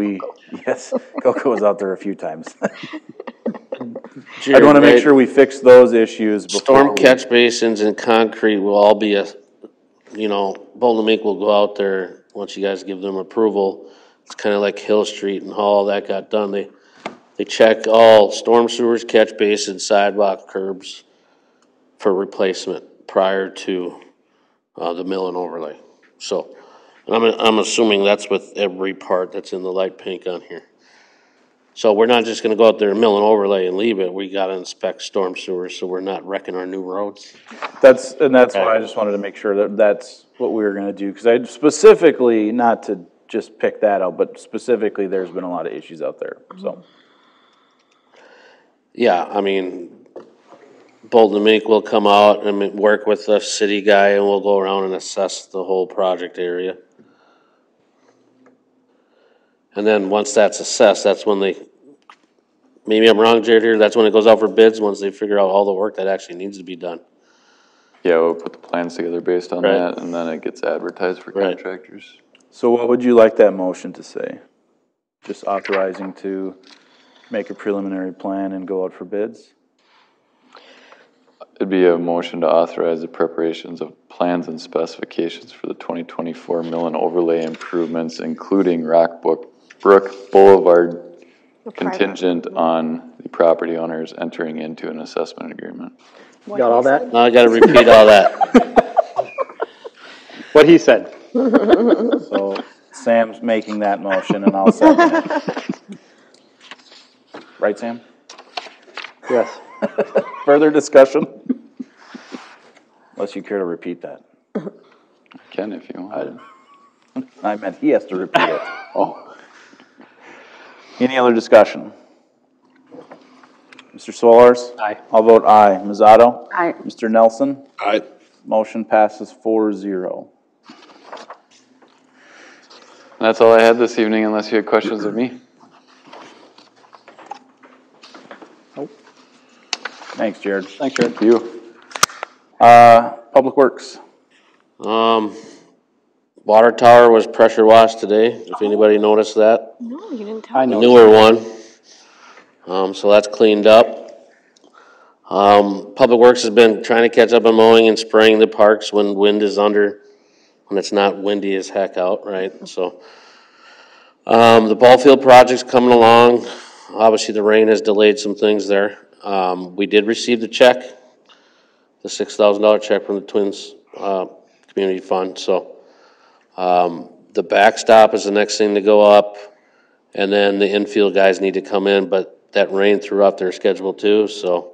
yes, Coco was out there a few times. I want to make sure we fix those issues before. Storm catch basins and concrete will all be Bolton Mink will go out there once you guys give them approval. It's kind of like Hill Street and how all that got done. They check all storm sewers, catch basins, sidewalk, curbs for replacement prior to the mill and overlay. So I'm assuming that's with every part that's in the light pink on here. So we're not just gonna go out there and mill and overlay and leave it. We gotta inspect storm sewers so we're not wrecking our new roads. That's why I just wanted to make sure that's what we were gonna do. Because I specifically, not to just pick that out, but specifically there's been a lot of issues out there, so. Yeah, I mean, Bolton Mink will come out and work with the city guy and we'll go around and assess the whole project area. And then once that's assessed, that's when they maybe I'm wrong, Jared, here, that's when it goes out for bids, once they figure out all the work that actually needs to be done. Yeah, we'll put the plans together based on Right. that, and then it gets advertised for Right. contractors. So what would you like that motion to say? Just authorizing to make a preliminary plan and go out for bids? It'd be a motion to authorize the preparations of plans and specifications for the 2024 mill and overlay improvements, including Rockbrook Boulevard, contingent on the property owners entering into an assessment agreement. Got all that? Now I gotta repeat all that. What he said. So Sam's making that motion and I'll second it. Right, Sam? Yes. Further discussion? Unless you care to repeat that. I can if you want. I meant he has to repeat it. Oh. Any other discussion? Mr. Solars? Aye. I'll vote aye. Ms. Otto? Aye. Mr. Nelson? Aye. Motion passes 4-0. That's all I had this evening, unless you had questions of me. Thanks, Jared. Thanks, Jared. Thank you. Public Works. Water tower was pressure washed today, if anybody noticed that. No, you didn't tell I me. know. Newer one. So that's cleaned up. Public Works has been trying to catch up on mowing and spraying the parks when wind is under, when it's not windy as heck out, right? So, the ball field project's coming along. Obviously, the rain has delayed some things there. We did receive the check, the $6,000 check from the Twins, Community Fund, so, the backstop is the next thing to go up, and then the infield guys need to come in, but that rain threw off their schedule too, so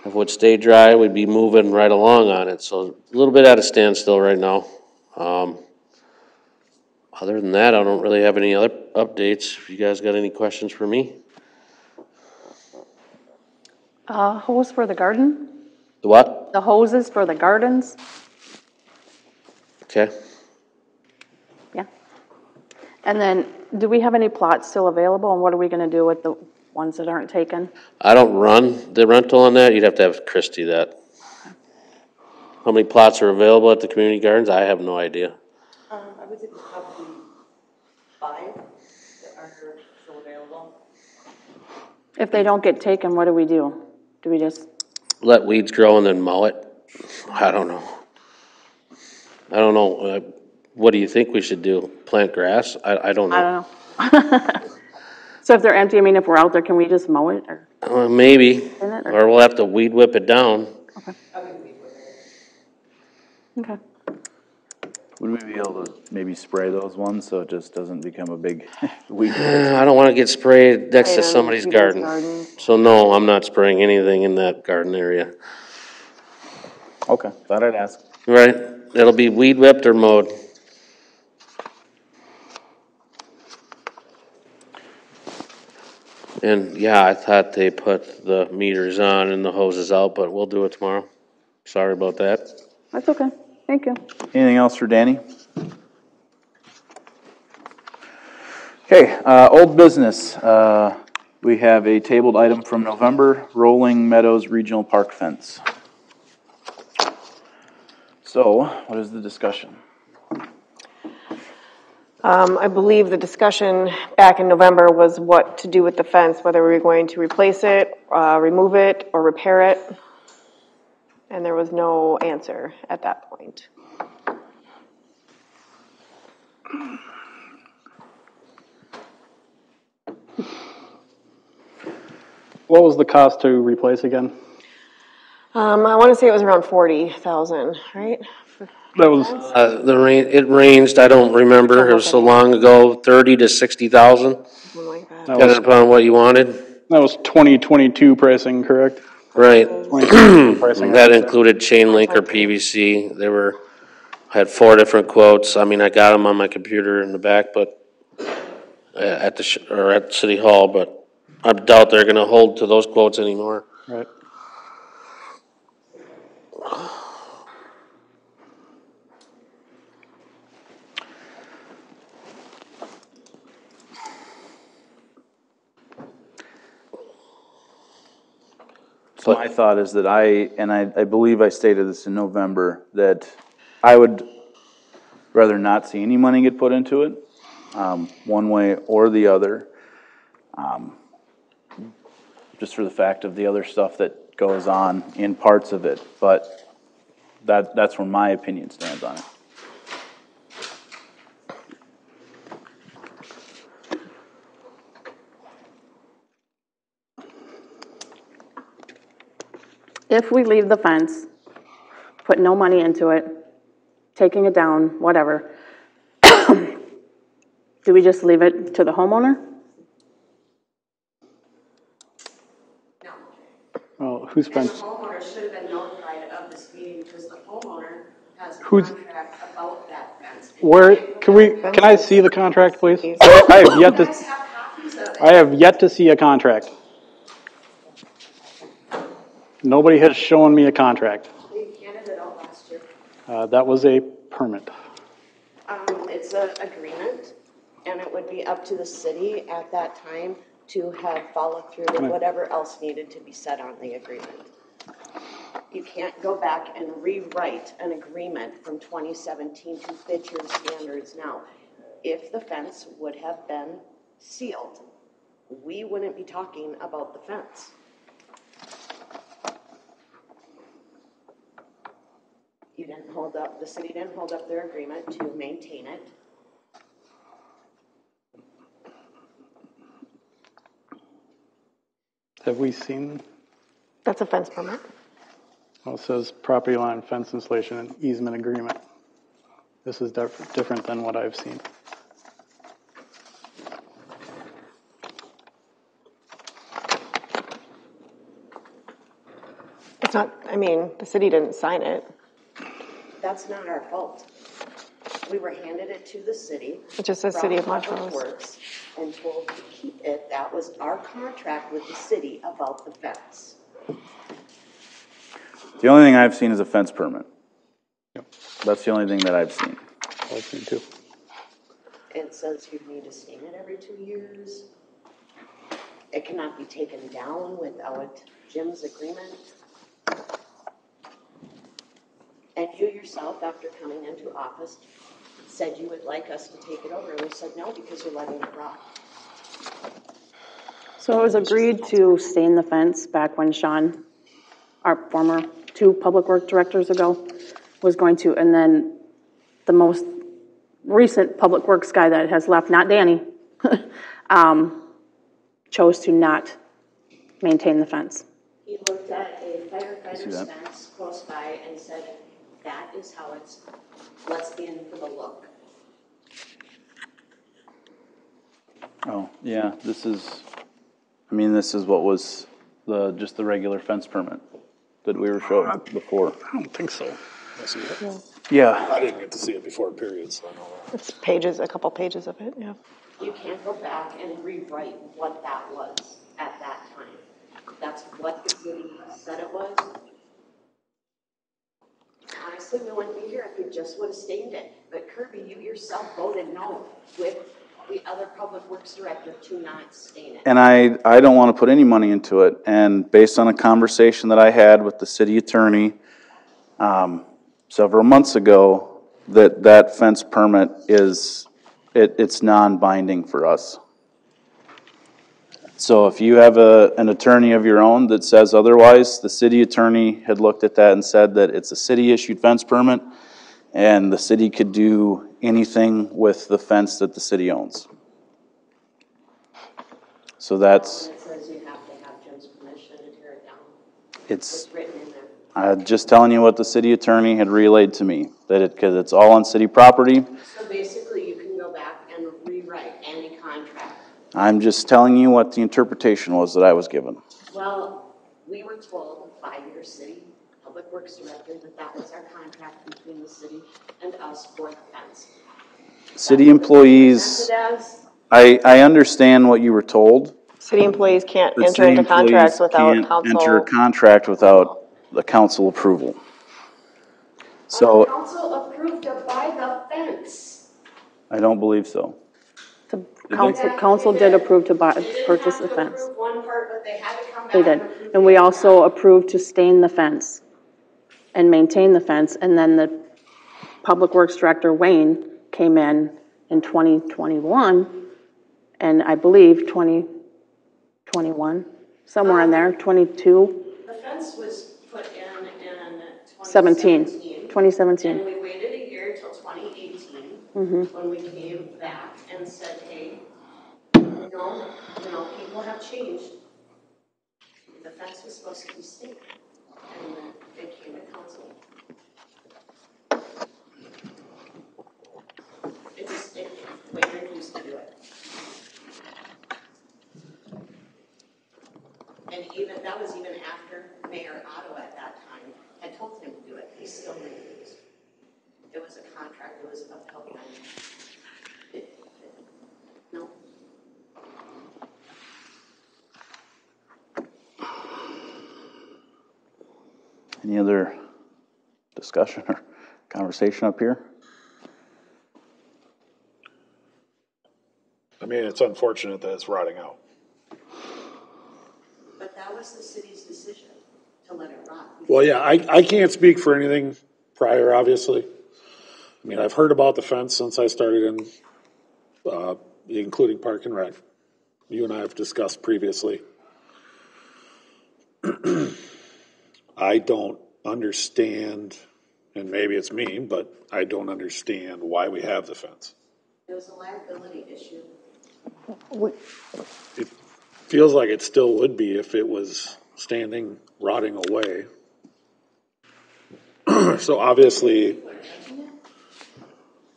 if it would stay dry, we'd be moving right along on it, so a little bit at a standstill right now. Other than that, I don't really have any other updates. If you guys got any questions for me? Hose for the garden? The what? The hoses for the gardens? Okay. Yeah. And then, do we have any plots still available, and what are we gonna do with the ones that aren't taken? I don't run the rental on that. You'd have to have Christie that. How many plots are available at the community gardens? I have no idea. I would say probably 5 that are still available. If they don't get taken, what do we do? Do we just, Let weeds grow and then mow it? I don't know. What do you think we should do? Plant grass? I don't know. I don't know. So if they're empty, I mean, if we're out there, can we just mow it, or? Maybe, Or- or we'll have to weed whip it down. Okay. Would we be able to maybe spray those ones so it just doesn't become a big weed? I don't want to get sprayed next to Yeah, somebody's people's garden. garden. So no, I'm not spraying anything in that garden area. Okay, thought I'd ask. Right, it'll be weed whipped or mowed. And yeah, I thought they put the meters on and the hoses out, but we'll do it tomorrow. Sorry about that. That's okay, thank you. Anything else for Danny? Okay, old business. We have a tabled item from November, Rolling Meadows Regional Park fence. So, what is the discussion? I believe the discussion back in November was what to do with the fence, whether we were going to replace it, remove it, or repair it. And there was no answer at that point. What was the cost to replace again? I want to say it was around 40,000, right? That was, It ranged, I don't remember, it was so long ago, 30 to 60,000, Something like that. depending upon what you wanted. that was 2022 pricing, correct? Right. 2022 pricing. That included chain link or PVC. I had 4 different quotes. I mean, I got them on my computer in the back, but at City Hall, but I doubt they're gonna hold to those quotes anymore. Right. So my thought is that I believe I stated this in November, that I would rather not see any money get put into it, one way or the other. Just for the fact of the other stuff that goes on in parts of it, but that's where my opinion stands on it. If we leave the fence, put no money into it, taking it down, whatever, do we just leave it to the homeowner? Well, who's And been, the homeowner should have been notified of this meeting because the homeowner has a Who's- contract about that fence. where, can I see the contract, please? I have yet You guys to, have copies of it. I have yet to see a contract. Nobody has shown me a contract. We handed it out last year. That was a permit. It's an agreement, and it would be up to the city at that time to have followed through with whatever else needed to be said on the agreement. You can't go back and rewrite an agreement from 2017 to fit your standards now. If the fence would have been sealed, we wouldn't be talking about the fence. You didn't hold up, the city didn't hold up their agreement to maintain it. Have we seen, That's a fence permit. well, it says property line fence installation and easement agreement. This is different than what I've seen. It's not, I mean, the city didn't sign it. That's not our fault. We were handed it to the city. It just says City of from Public Montrose. Works and told to keep it. That was our contract with the city about the fence. The only thing I've seen is a fence permit. That's the only thing that I've seen. I've seen too. It says you need to stain it every 2 years. It cannot be taken down without Jim's agreement. And you yourself, after coming into office, said you would like us to take it over, and we said no because you're letting it rot. So it was agreed to stain the fence back when Sean, our former 2 public work directors ago, was going to, and then the most recent public works guy that has left, not Danny, chose to not maintain the fence. He looked at a firefighter's fence close by and said, that is how it's, let's be in for the look. Oh, yeah, this is what was just the regular fence permit that we were showing before. I don't think so. Yeah. I didn't get to see it before, period, so I know that. It's pages, a couple pages of it, yeah. You can't go back and rewrite what that was at that time. That's what the city said it was. Honestly, we wouldn't be here if we just would have stained it. But Kirby, you yourself voted no with the other public works director to not stain it. And I don't want to put any money into it. And based on a conversation that I had with the city attorney several months ago, that fence permit it's non-binding for us. So if you have an attorney of your own that says otherwise, the city attorney had looked at that and said that it's a city-issued fence permit, and the city could do anything with the fence that the city owns. So that's... It says you have to have Jim's permission to tear it down. It's written in there. I'm just telling you what the city attorney had relayed to me, because it's all on city property. So basically, you can go back and rewrite any contract. I'm just telling you what the interpretation was that I was given. Well, we were told by your city public works director that was our contract between the city and us for the fence. City employees, I understand what you were told. City employees can't but enter city into contracts employees without can't council. enter a contract without the council approval. So, Council approved to buy the fence. I don't believe so. Council did approve to purchase the fence. They didn't have to approve one part, but they had to come back. They did. And we also approved to stain the fence and maintain the fence, and then the Public Works Director, Wayne, came in 2021, and I believe 2021, somewhere in there, 22. The fence was put in 2017. And we waited a year till 2018, when we came back and said, hey, people have changed. The fence was supposed to be stained, and then it came to council. Wayne refused to do it. And that was even after Mayor Otto at that time had told him to do it. He still refused. It was a contract. It was upheld by no. Any other discussion or conversation up here? I mean, it's unfortunate that it's rotting out. But that was the city's decision to let it rot. Well, yeah, I can't speak for anything prior, obviously. I mean, I've heard about the fence since I started in, including Park and Rec. You and I have discussed previously. I don't understand, and maybe it's me, but I don't understand why we have the fence. It was a liability issue. It feels like it still would be if it was standing, rotting away. So obviously,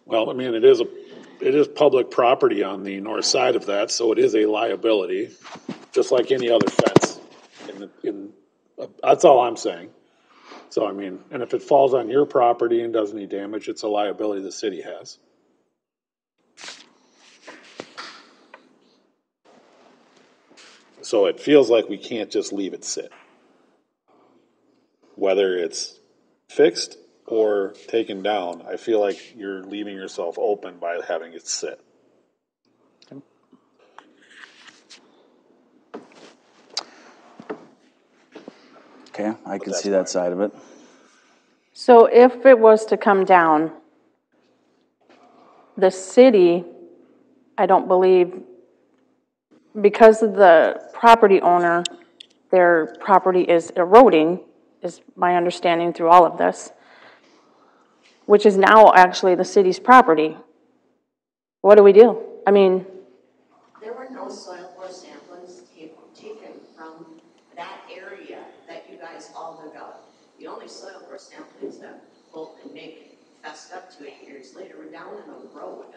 well, I mean, it is public property on the north side of that, so it is a liability, just like any other fence. That's all I'm saying. So I mean, and if it falls on your property and does any damage, it's a liability the city has. So it feels like we can't just leave it sit. Whether it's fixed or taken down, I feel like you're leaving yourself open by having it sit. Okay, I can see that side of it. So if it was to come down, the city, I don't believe, because of the property owner, their property is eroding, is my understanding through all of this, which is now actually the city's property. What do we do? I mean, there were no soil core samplings taken from that area that you guys all dug up. The only soil core samplings that Bolt and Nick fessed up to 8 years later were down in the road.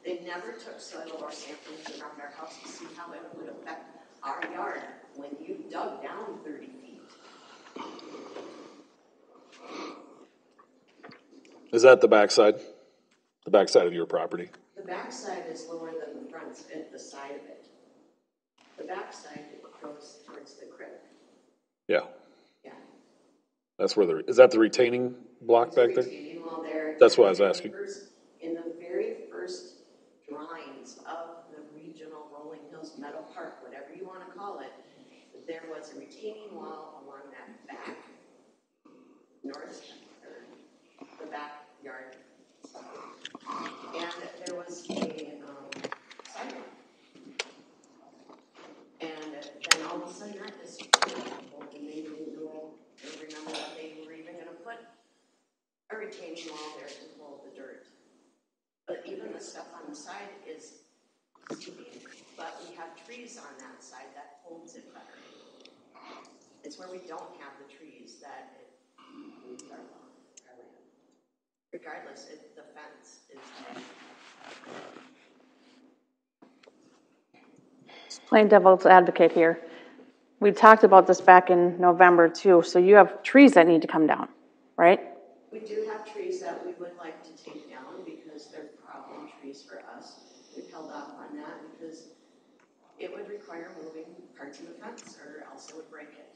They never took soil core samplings around our house to see how it would affect our yard when you dug down 30 feet. Is that the backside? The backside of your property? The backside is lower than the front, the side of it. The backside goes towards the creek. Yeah. Yeah. That's where is that the retaining block back there? Retaining wall there. That's what I was asking. In the very first drawings of the regional Rolling Hills Meadow Park, whatever you want to call it, there was a retaining wall along that back north, or the backyard side. And there was a sidewalk. And then all of a sudden that disappeared. And they didn't remember that they were even going to put a retaining wall there to hold the dirt. But even the stuff on the side is seeping. But we have trees on that side that holds it better. It's where we don't have the trees that it moves our land. Regardless, the fence is there. plain devil's advocate here. We talked about this back in November too, so you have trees that need to come down, right? We do have trees that we would like to take down because they're problem trees for us. We've held off on that because it would require moving parts of the fence or else it would break it.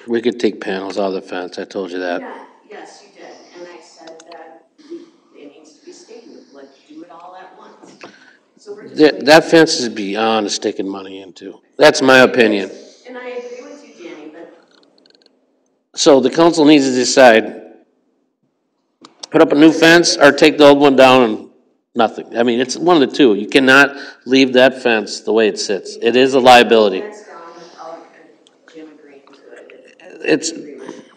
We could take panels out of the fence, I told you that. Yeah, yes, you did. And I said that that fence is beyond sticking money into. That's my opinion. And I agree with you, Danny, but. So the council needs to decide, put up a new fence or take the old one down and nothing. I mean, it's one of the two. You cannot leave that fence the way it sits. It is a liability. It's,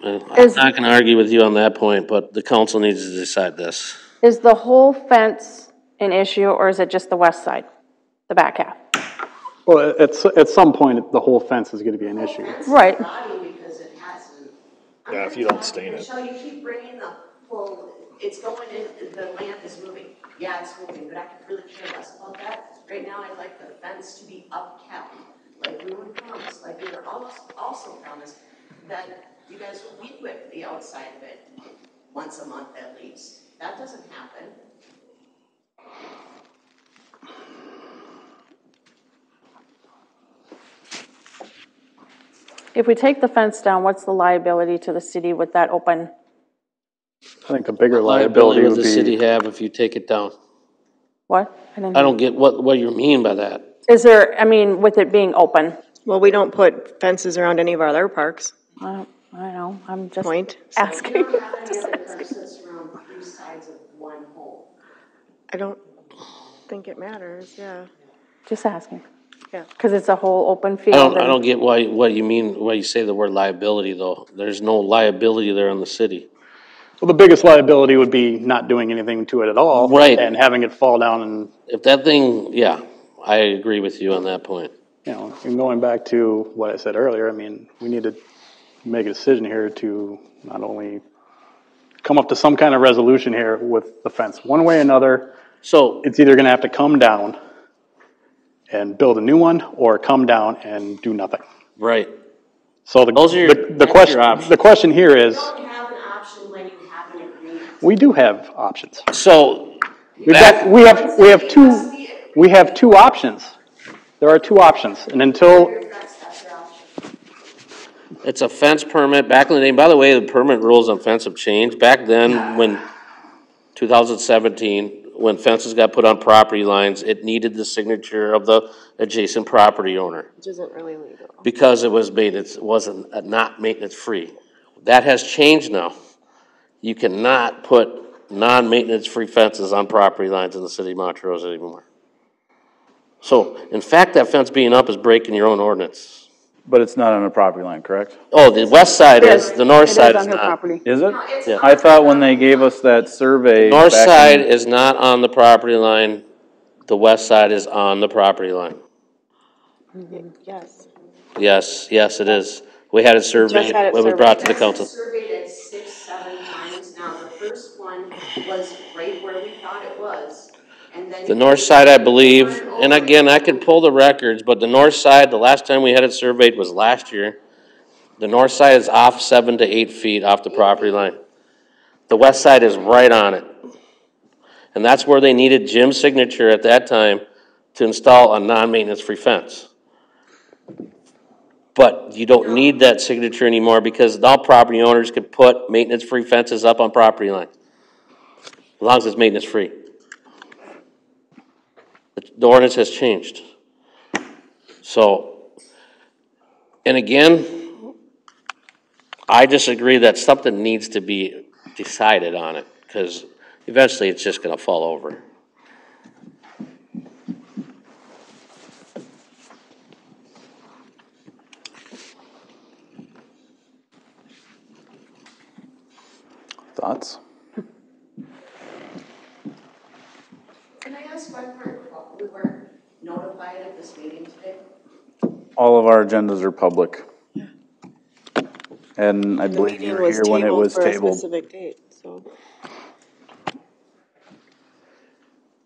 I'm not gonna argue with you on that point, but the council needs to decide this. Is the whole fence an issue, or is it just the west side, the back half? Well, at some point, the whole fence is gonna be an issue. Right. Because it hasn't. Yeah, if you don't stain it. Michelle, you keep bringing the whole, it's going in, the land is moving. Yeah, it's moving, but I could really care less about that. Right now, I'd like the fence to be upkept, like we were promised, like we were also promised that you guys will weed whip the outside of it once a month at least. That doesn't happen. If we take the fence down, what's the liability to the city with that open? I think the bigger Liability liability would would the be. city have if you take it down? What? I don't get what you mean by that. Is there, I mean, with it being open? Well, we don't put fences around any of our other parks. I know, I'm just Asking. You don't have any other fences around 3 sides of one hole. I don't think it matters, yeah. Just asking. Yeah. Because it's a whole open field. I don't get what you mean, why you say the word liability though. There's no liability there on the city. Well, the biggest liability would be not doing anything to it at all. Right. And having it fall down and. If that thing, yeah, I agree with you on that point. You know, and going back to what I said earlier, I mean, we need to make a decision here to not only come up to some kind of resolution here with the fence, one way or another. So it's either gonna have to come down and build a new one, or come down and do nothing. Right. So the question here is, You don't have an option when you have an agreement. we do have options. So we have two options. There are two options, and until it's a fence permit. Back in the day, by the way, the permit rules on fence have changed. Back then, when 2017, when fences got put on property lines, it needed the signature of the adjacent property owner. Which isn't really legal. Because it was wasn't not maintenance free. That has changed now. You cannot put non-maintenance free fences on property lines in the city of Montrose anymore. So, in fact, that fence being up is breaking your own ordinance. But it's not on a property line, correct? Oh, the west side is, the north side is not. Property. Is it? Yeah. I thought when they gave us that survey. North back side in- is not on the property line. The west side is on the property line. Yes. Yes, it is. We had it surveyed, had it it was brought to the That's council. surveyed at 6, 7 times now. The first one was right where we thought it was. And then The north side, I believe, and again, I can pull the records, but the north side, the last time we had it surveyed was last year. The north side is off 7 to 8 feet off the property line. The west side is right on it. And that's where they needed Jim's signature at that time to install a non-maintenance free fence. But you don't need that signature anymore because all property owners can put maintenance-free fences up on property lines. As long as it's maintenance-free. The ordinance has changed. So, and again, I disagree that something needs to be decided on it because eventually it's just going to fall over. Thoughts? Can I ask why we weren't notified at this meeting today? All of our agendas are public. And I believe you were here when it was tabled. For a specific date, so.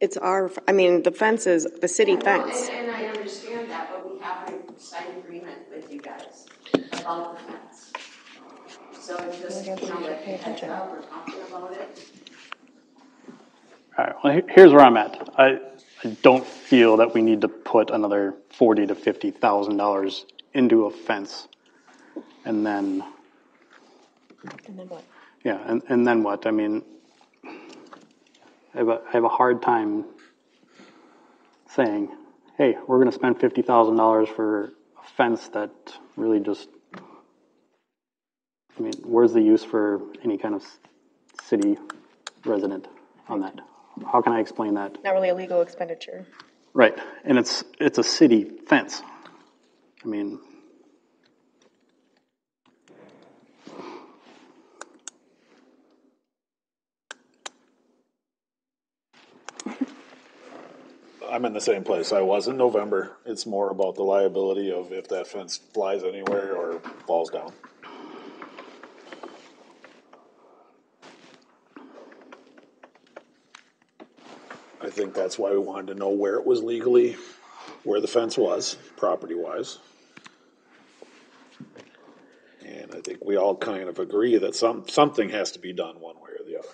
It's I mean, the fence is the city fence. And I understand that, but we have a signed agreement with you guys about the fence. So it's just, like a heads up, we're talking about it. All right, well, here's where I'm at. I don't feel that we need to put another $40,000 to $50,000 into a fence. And then what? Yeah, and then what? I mean, I have a hard time saying, hey, we're gonna spend $50,000 for a fence that really just, I mean, where's the use for any kind of city resident on that? How can I explain that? Not really a legal expenditure. Right, and it's a city fence. I mean, I'm in the same place I was in November. It's more about the liability of if that fence flies anywhere or falls down. I think that's why we wanted to know where it was legally, where the fence was, property-wise. And I think we all kind of agree that something has to be done one way or the other.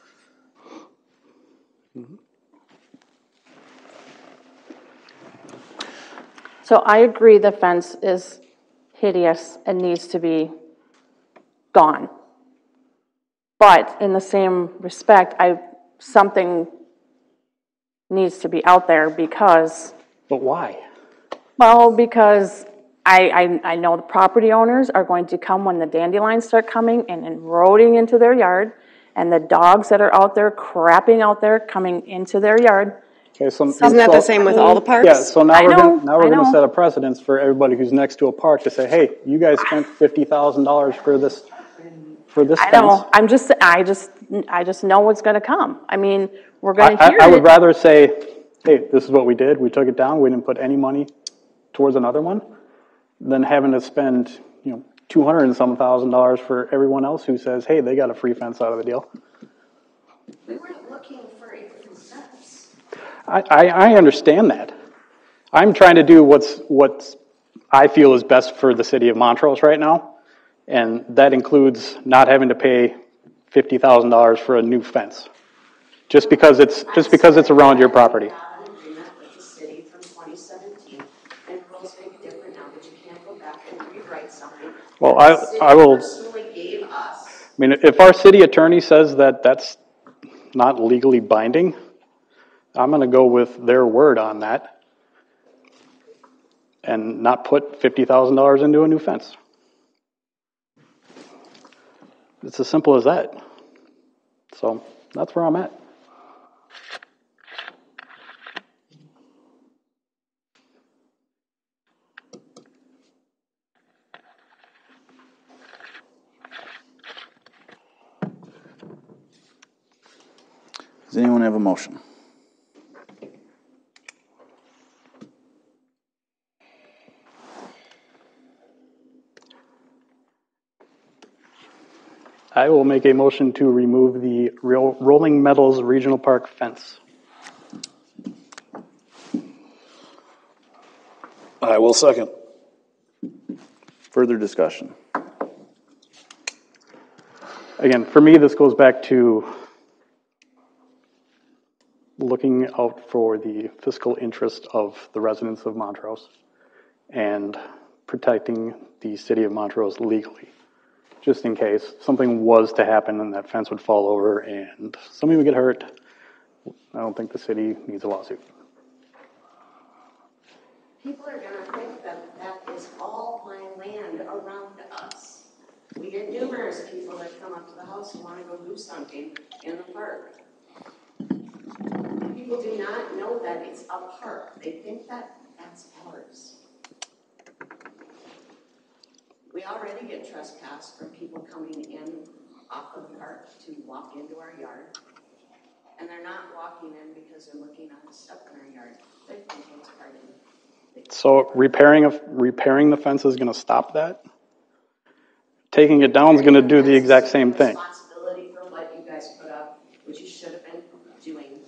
mm-hmm. So I agree the fence is hideous and needs to be gone. But in the same respect, something needs to be out there because... But why? Well, because I know the property owners are going to come when the dandelions start coming and eroding into their yard, and the dogs that are out there crapping out there coming into their yard. Okay, so Isn't that the same with all the parks? Yeah, so now we're going to set a precedence for everybody who's next to a park to say, hey, you guys spent $50,000 for this I know. I just know what's going to come. I mean, we're going to hear it. I would rather say, hey, this is what we did. We took it down. We didn't put any money towards another one, than having to spend, $200 and some thousand for everyone else who says, hey, they got a free fence out of the deal. We weren't looking for a free fence. I understand that. I'm trying to do what's I feel is best for the city of Montrose right now, and that includes not having to pay $50,000 for a new fence, just because it's around your property. We have an agreement with the city from 2017, and rules make it different now, but you can't go back and rewrite something. Well, that the city I will. Personally gave us. I mean, if our city attorney says that that's not legally binding, I'm going to go with their word on that and not put $50,000 into a new fence. It's as simple as that. So that's where I'm at. Does anyone have a motion? I will make a motion to remove the Rolling Meadows Regional Park fence. I will second. Further discussion? Again, for me, this goes back to looking out for the fiscal interest of the residents of Montrose and protecting the city of Montrose legally, just in case something was to happen and that fence would fall over and somebody would get hurt. I don't think the city needs a lawsuit. People are going to think that that is all my land around us. We get numerous people that come up to the house and want to go goose hunting in the park. People do not know that it's a park. They think that that's ours. We already get trespassed from people coming in off of the park to walk into our yard. And they're not walking in because they're looking at the stuff in our yard. They think it's part of it. So repairing the fence is going to stop that? Taking it down is going to do the exact same thing. Responsibility for what you guys put up, which you should have been doing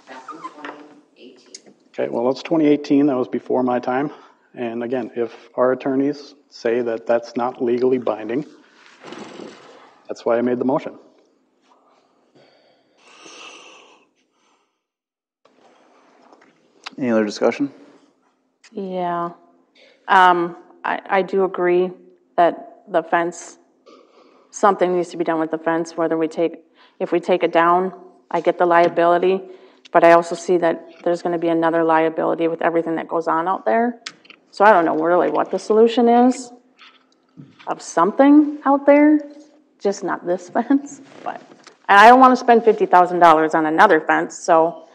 back in 2018. Okay, well, it's 2018. That was before my time. And again, if our attorneys say that that's not legally binding, that's why I made the motion. Any other discussion? Yeah. I do agree that the fence, something needs to be done with the fence, if we take it down, I get the liability, But I also see that there's gonna be another liability with everything that goes on out there. So I don't know really what the solution is of something out there, just not this fence, but, and I don't wanna spend $50,000 on another fence, so.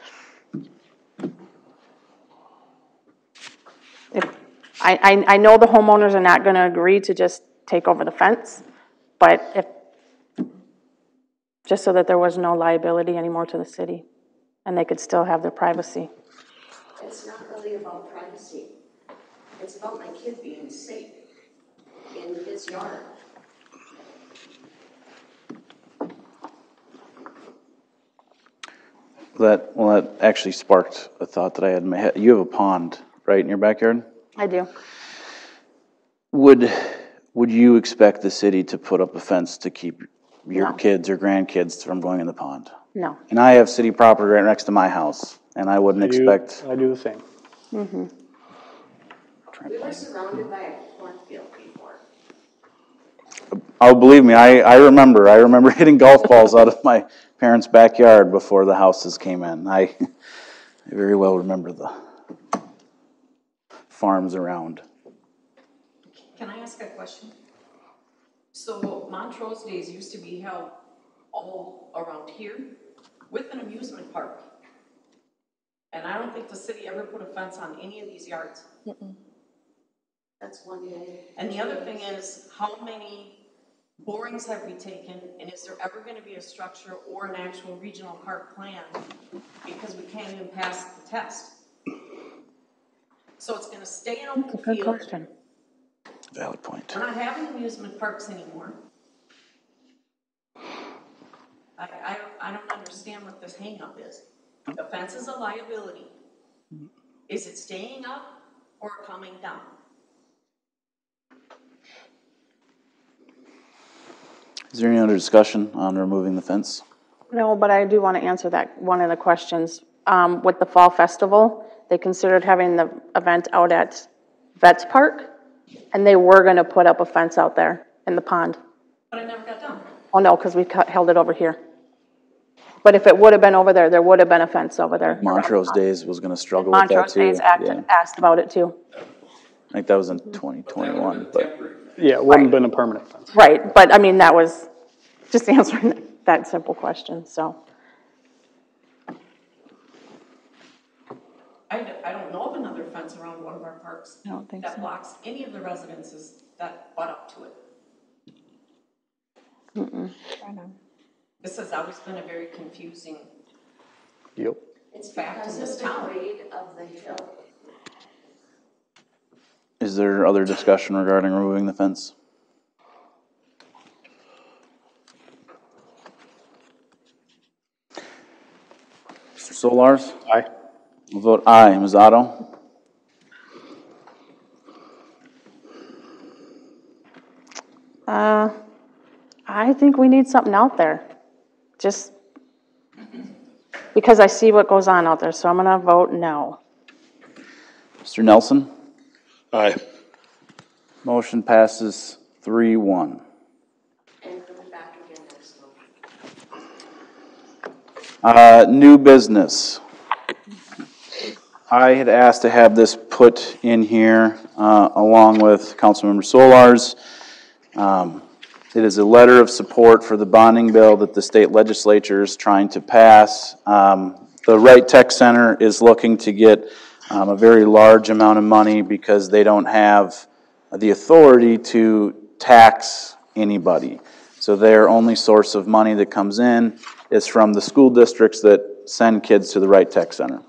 If, I know the homeowners are not gonna agree to just take over the fence, but if, just so that there was no liability anymore to the city, and they could still have their privacy. It's not really about privacy. It's about my kid being safe in his yard. That actually sparked a thought that I had in my head. You have a pond, right, in your backyard? I do. Would you expect the city to put up a fence to keep your No. kids or grandkids from going in the pond? No. And I have city property right next to my house, and I wouldn't expect. I do the same. Mm-hmm. We were surrounded by a cornfield before. Oh, believe me, I remember hitting golf balls out of my parents' backyard before the houses came in. I very well remember the farms around. Can I ask a question? So Montrose Days used to be held all around here with an amusement park. And I don't think the city ever put a fence on any of these yards. That's one thing. And the other thing is, how many borings have we taken, and is there ever gonna be a structure or an actual regional park plan? Because we can't even pass the test. So it's gonna stay an open That's a good field. question. Valid point. We're not having amusement parks anymore. I don't understand what this hang-up is. The fence is a liability. Is it staying up or coming down? Is there any other discussion on removing the fence? No, but I do want to answer that, one of the questions. With the Fall Festival, they considered having the event out at Vets Park, and they were going to put up a fence out there in the pond. But it never got done. Oh, no, because we held it over here. But if it would have been over there, there would have been a fence over there. Montrose Days was going to struggle with that Montrose too. Days asked about it too. I think that was in 2021, but. Yeah, it wouldn't have been a permanent fence. Right, but I mean, that was just answering that simple question, so. I don't know of another fence around one of our parks I don't think that so. blocks any of the residences that butt up to it. Mm-mm. This has always been a very confusing Yep. It's fact in because this of the town. grade of the hill. Is there other discussion regarding removing the fence? Mr. Solars? Aye. I'll vote aye. Ms. Otto? I think we need something out there, just because I see what goes on out there, so I'm gonna vote no. Mr. Nelson? Aye. Motion passes 3-1. And coming back again next month. New business. I had asked to have this put in here, along with Councilmember Solars. It is a letter of support for the bonding bill that the state legislature is trying to pass. The Wright Tech Center is looking to get a very large amount of money because they don't have the authority to tax anybody. So their only source of money that comes in is from the school districts that send kids to the Wright Tech Center.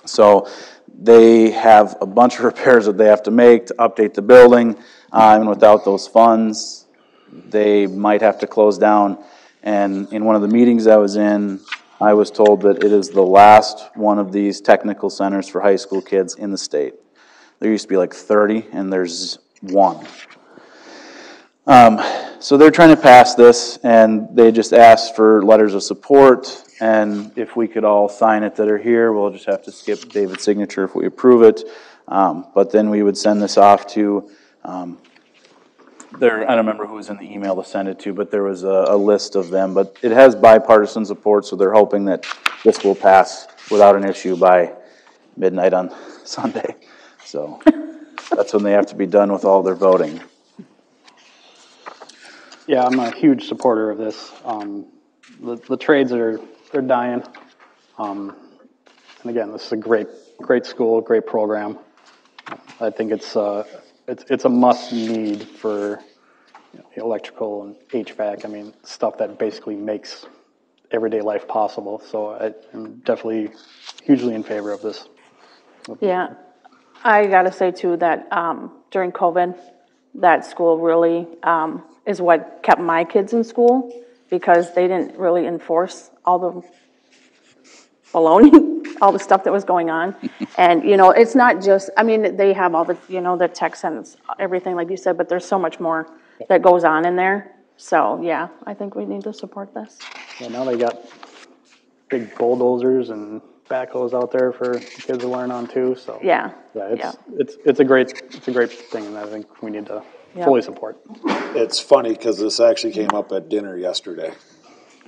So they have a bunch of repairs that they have to make to update the building, and without those funds, they might have to close down. And in one of the meetings I was in, I was told that it is the last one of these technical centers for high school kids in the state. There used to be like 30, and there's one. So they're trying to pass this, and they just asked for letters of support, and if we could all sign it that are here, we'll just have to skip David's signature if we approve it. But then we would send this off to, I don't remember who was in the email to send it to, but there was a list of them. But it has bipartisan support, so they're hoping that this will pass without an issue by midnight on Sunday. So that's when they have to be done with all their voting. Yeah, I'm a huge supporter of this. The trades they're dying. And again, this is a great school, great program. I think it's a must need for electrical and HVAC. I mean, stuff that basically makes everyday life possible. So I'm definitely hugely in favor of this. Yeah, I gotta say too that during COVID, that school really is what kept my kids in school, because they didn't really enforce all the baloney, all the stuff that was going on. And, it's not just, I mean, they have all the, the text and everything like you said, but there's so much more that goes on in there. So, yeah, I think we need to support this. Yeah, now they got big bulldozers and backhoes out there for kids to learn on too. So yeah, it's a great thing, and I think we need to fully support. It's funny because this actually came up at dinner yesterday,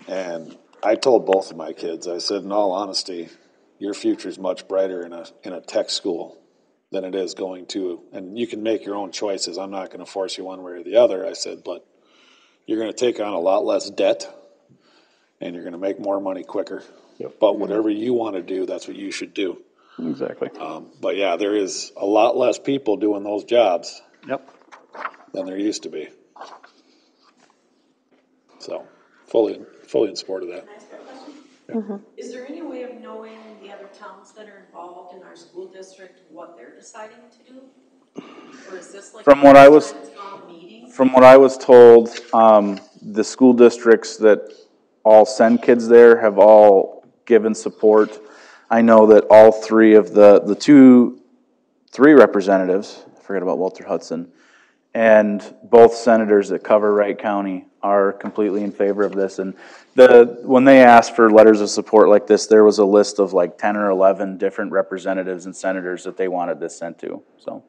and I told both of my kids, I said, in all honesty, your future is much brighter in a tech school than it is going to, and you can make your own choices. I'm not going to force you one way or the other. I said, but you're going to take on a lot less debt, and you're going to make more money quicker. Yep. But whatever you want to do, that's what you should do. Exactly. But yeah, there is a lot less people doing those jobs. Yep. Than there used to be. So, fully in support of that. Can I ask that question? Mm-hmm. Is there any way of knowing the other towns that are involved in our school district, what they're deciding to do? Or is this like From what I was told, the school districts that all send kids there have all given support. I know that all three of the three representatives, I forget about Walter Hudson, and both senators that cover Wright County are completely in favor of this. And when they asked for letters of support like this, there was a list of like 10 or 11 different representatives and senators that they wanted this sent to. So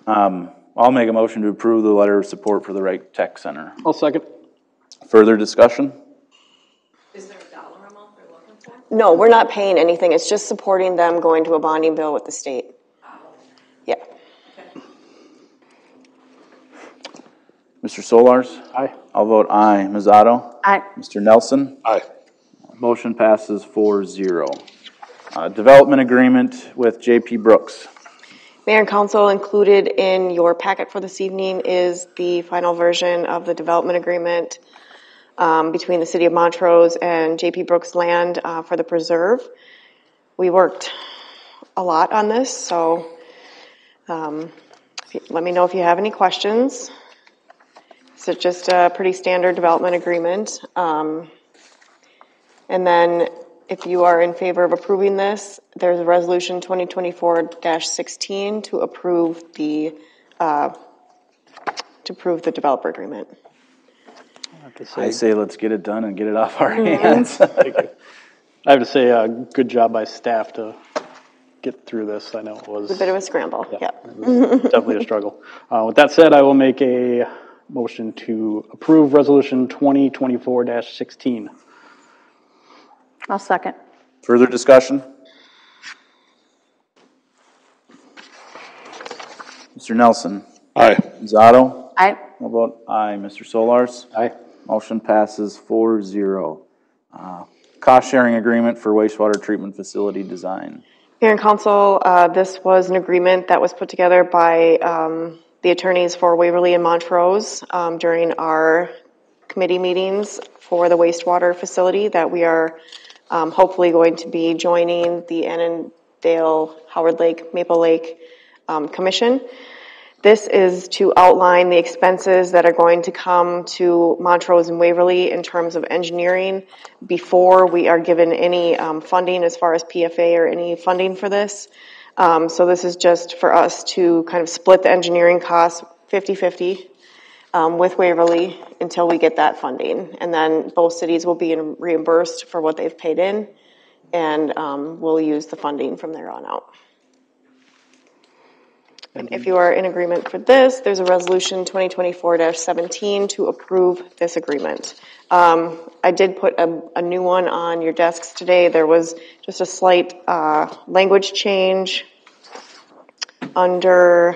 I'll make a motion to approve the letter of support for the Wright Tech Center. I'll second. Further discussion? Is there a dollar amount they're looking for? No, we're not paying anything. It's just supporting them going to a bonding bill with the state. Yeah. Mr. Solars? Aye. I'll vote aye. Ms. Otto? Aye. Mr. Nelson? Aye. Motion passes 4-0. Development agreement with J.P. Brooks. Mayor and Council, included in your packet for this evening is the final version of the development agreement between the City of Montrose and J.P. Brooks Land for the preserve. We worked a lot on this, so let me know if you have any questions. So just a pretty standard development agreement. And then if you are in favor of approving this, there's a resolution 2024-16 to approve the developer agreement. I say let's get it done and get it off our hands. Thank you. I have to say, good job by staff to get through this. I know it was a bit of a scramble. Yeah. It was definitely a struggle. With that said, I will make a motion to approve resolution 2024-16. I'll second. Further discussion? Mr. Nelson? Aye. Ms. Otto? Aye. I'll vote aye. Mr. Solars? Aye. Motion passes 4-0. Cost sharing agreement for wastewater treatment facility design. Mayor and Council, this was an agreement that was put together by the attorneys for Waverly and Montrose during our committee meetings for the wastewater facility that we are hopefully going to be joining the Annandale, Howard Lake, Maple Lake Commission. This is to outline the expenses that are going to come to Montrose and Waverly in terms of engineering before we are given any funding as far as PFA or any funding for this. So this is just for us to kind of split the engineering costs 50-50 with Waverly until we get that funding. And then both cities will be reimbursed for what they've paid in, and we'll use the funding from there on out. And if you are in agreement for this, there's a resolution 2024-17 to approve this agreement. I did put a new one on your desks today. There was just a slight language change under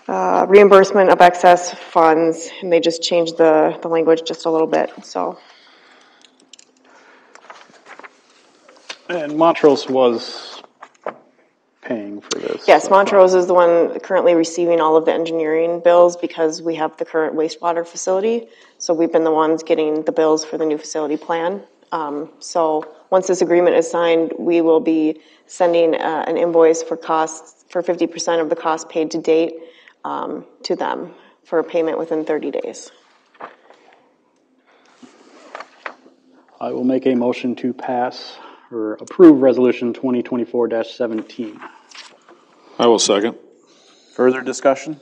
reimbursement of excess funds, and they just changed the language just a little bit, so. And Montrose was paying for this. Yes, Montrose is the one currently receiving all of the engineering bills because we have the current wastewater facility. So we've been the ones getting the bills for the new facility plan. So once this agreement is signed, we will be sending an invoice for costs, for 50% of the cost paid to date to them for a payment within 30 days. I will make a motion to pass or approve resolution 2024-17. I will second. Further discussion?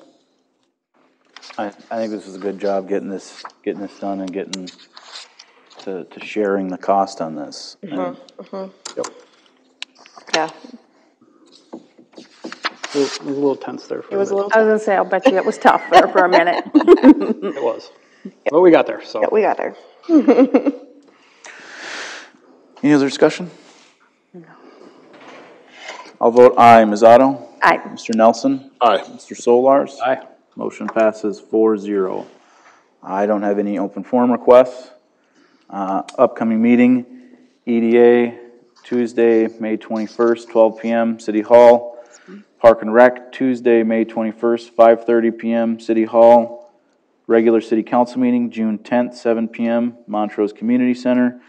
I think this is a good job getting this done and getting to sharing the cost on this. Yep. Yeah. It was a little tense there. It was a little I was gonna say, I'll bet you it was tough there for a minute. It was. But we got there, so. Yeah, we got there. Any other discussion? No. I'll vote aye. Ms. Otto? Aye. Mr. Nelson? Aye. Mr. Solars? Aye. Motion passes 4-0. I don't have any open forum requests. Upcoming meeting, EDA, Tuesday, May 21st, 12 p.m., City Hall. Park and Rec, Tuesday, May 21st, 5:30 p.m., City Hall. Regular City Council meeting, June 10th, 7 p.m., Montrose Community Center.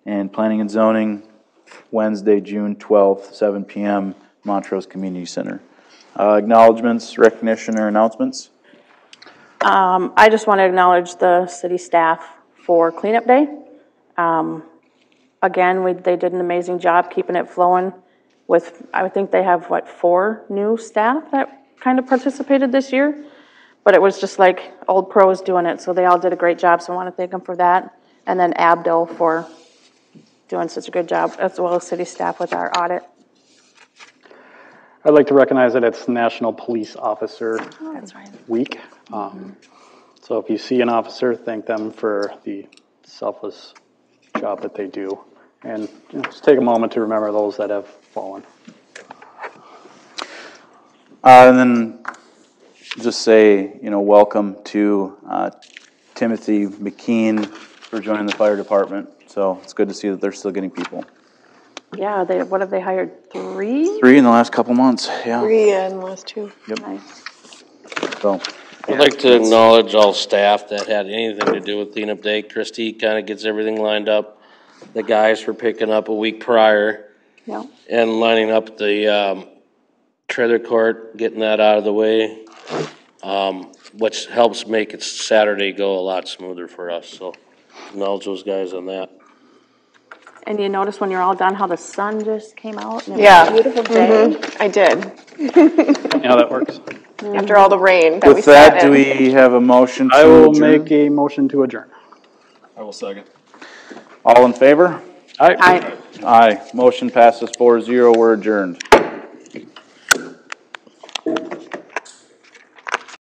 And Planning and Zoning, Wednesday, June 12th, 7 p.m., Montrose Community Center. Acknowledgements, recognition, or announcements? I just want to acknowledge the city staff for cleanup day. Again, they did an amazing job keeping it flowing with, I think they have, 4 new staff that kind of participated this year. But it was just like old pros doing it, so they all did a great job, so I want to thank them for that. And then Abdo for doing such a good job, as well as city staff with our audit. I'd like to recognize that it's National Police Officer Week. So if you see an officer, thank them for the selfless job that they do. And just take a moment to remember those that have fallen. And then just say, welcome to Timothy McKean for joining the fire department. So it's good to see that they're still getting people. Yeah, what have they hired? 3? 3 in the last couple months, yeah. 3 and last 2. Yep. Nice. So. I'd like to acknowledge all staff that had anything to do with cleanup day. Christy kind of gets everything lined up. The guys for picking up a week prior. Yeah. And lining up the trailer court, getting that out of the way, which helps make it Saturday go a lot smoother for us. So acknowledge those guys on that. And you notice when you're all done how the sun just came out? And it Yeah. was a beautiful day. I did. How that works. After all the rain that we With that, sat do in. we have a motion to I will adjourn? make a motion to adjourn. I will second. All in favor? Aye. Aye. Aye. Motion passes 4-0. We're adjourned.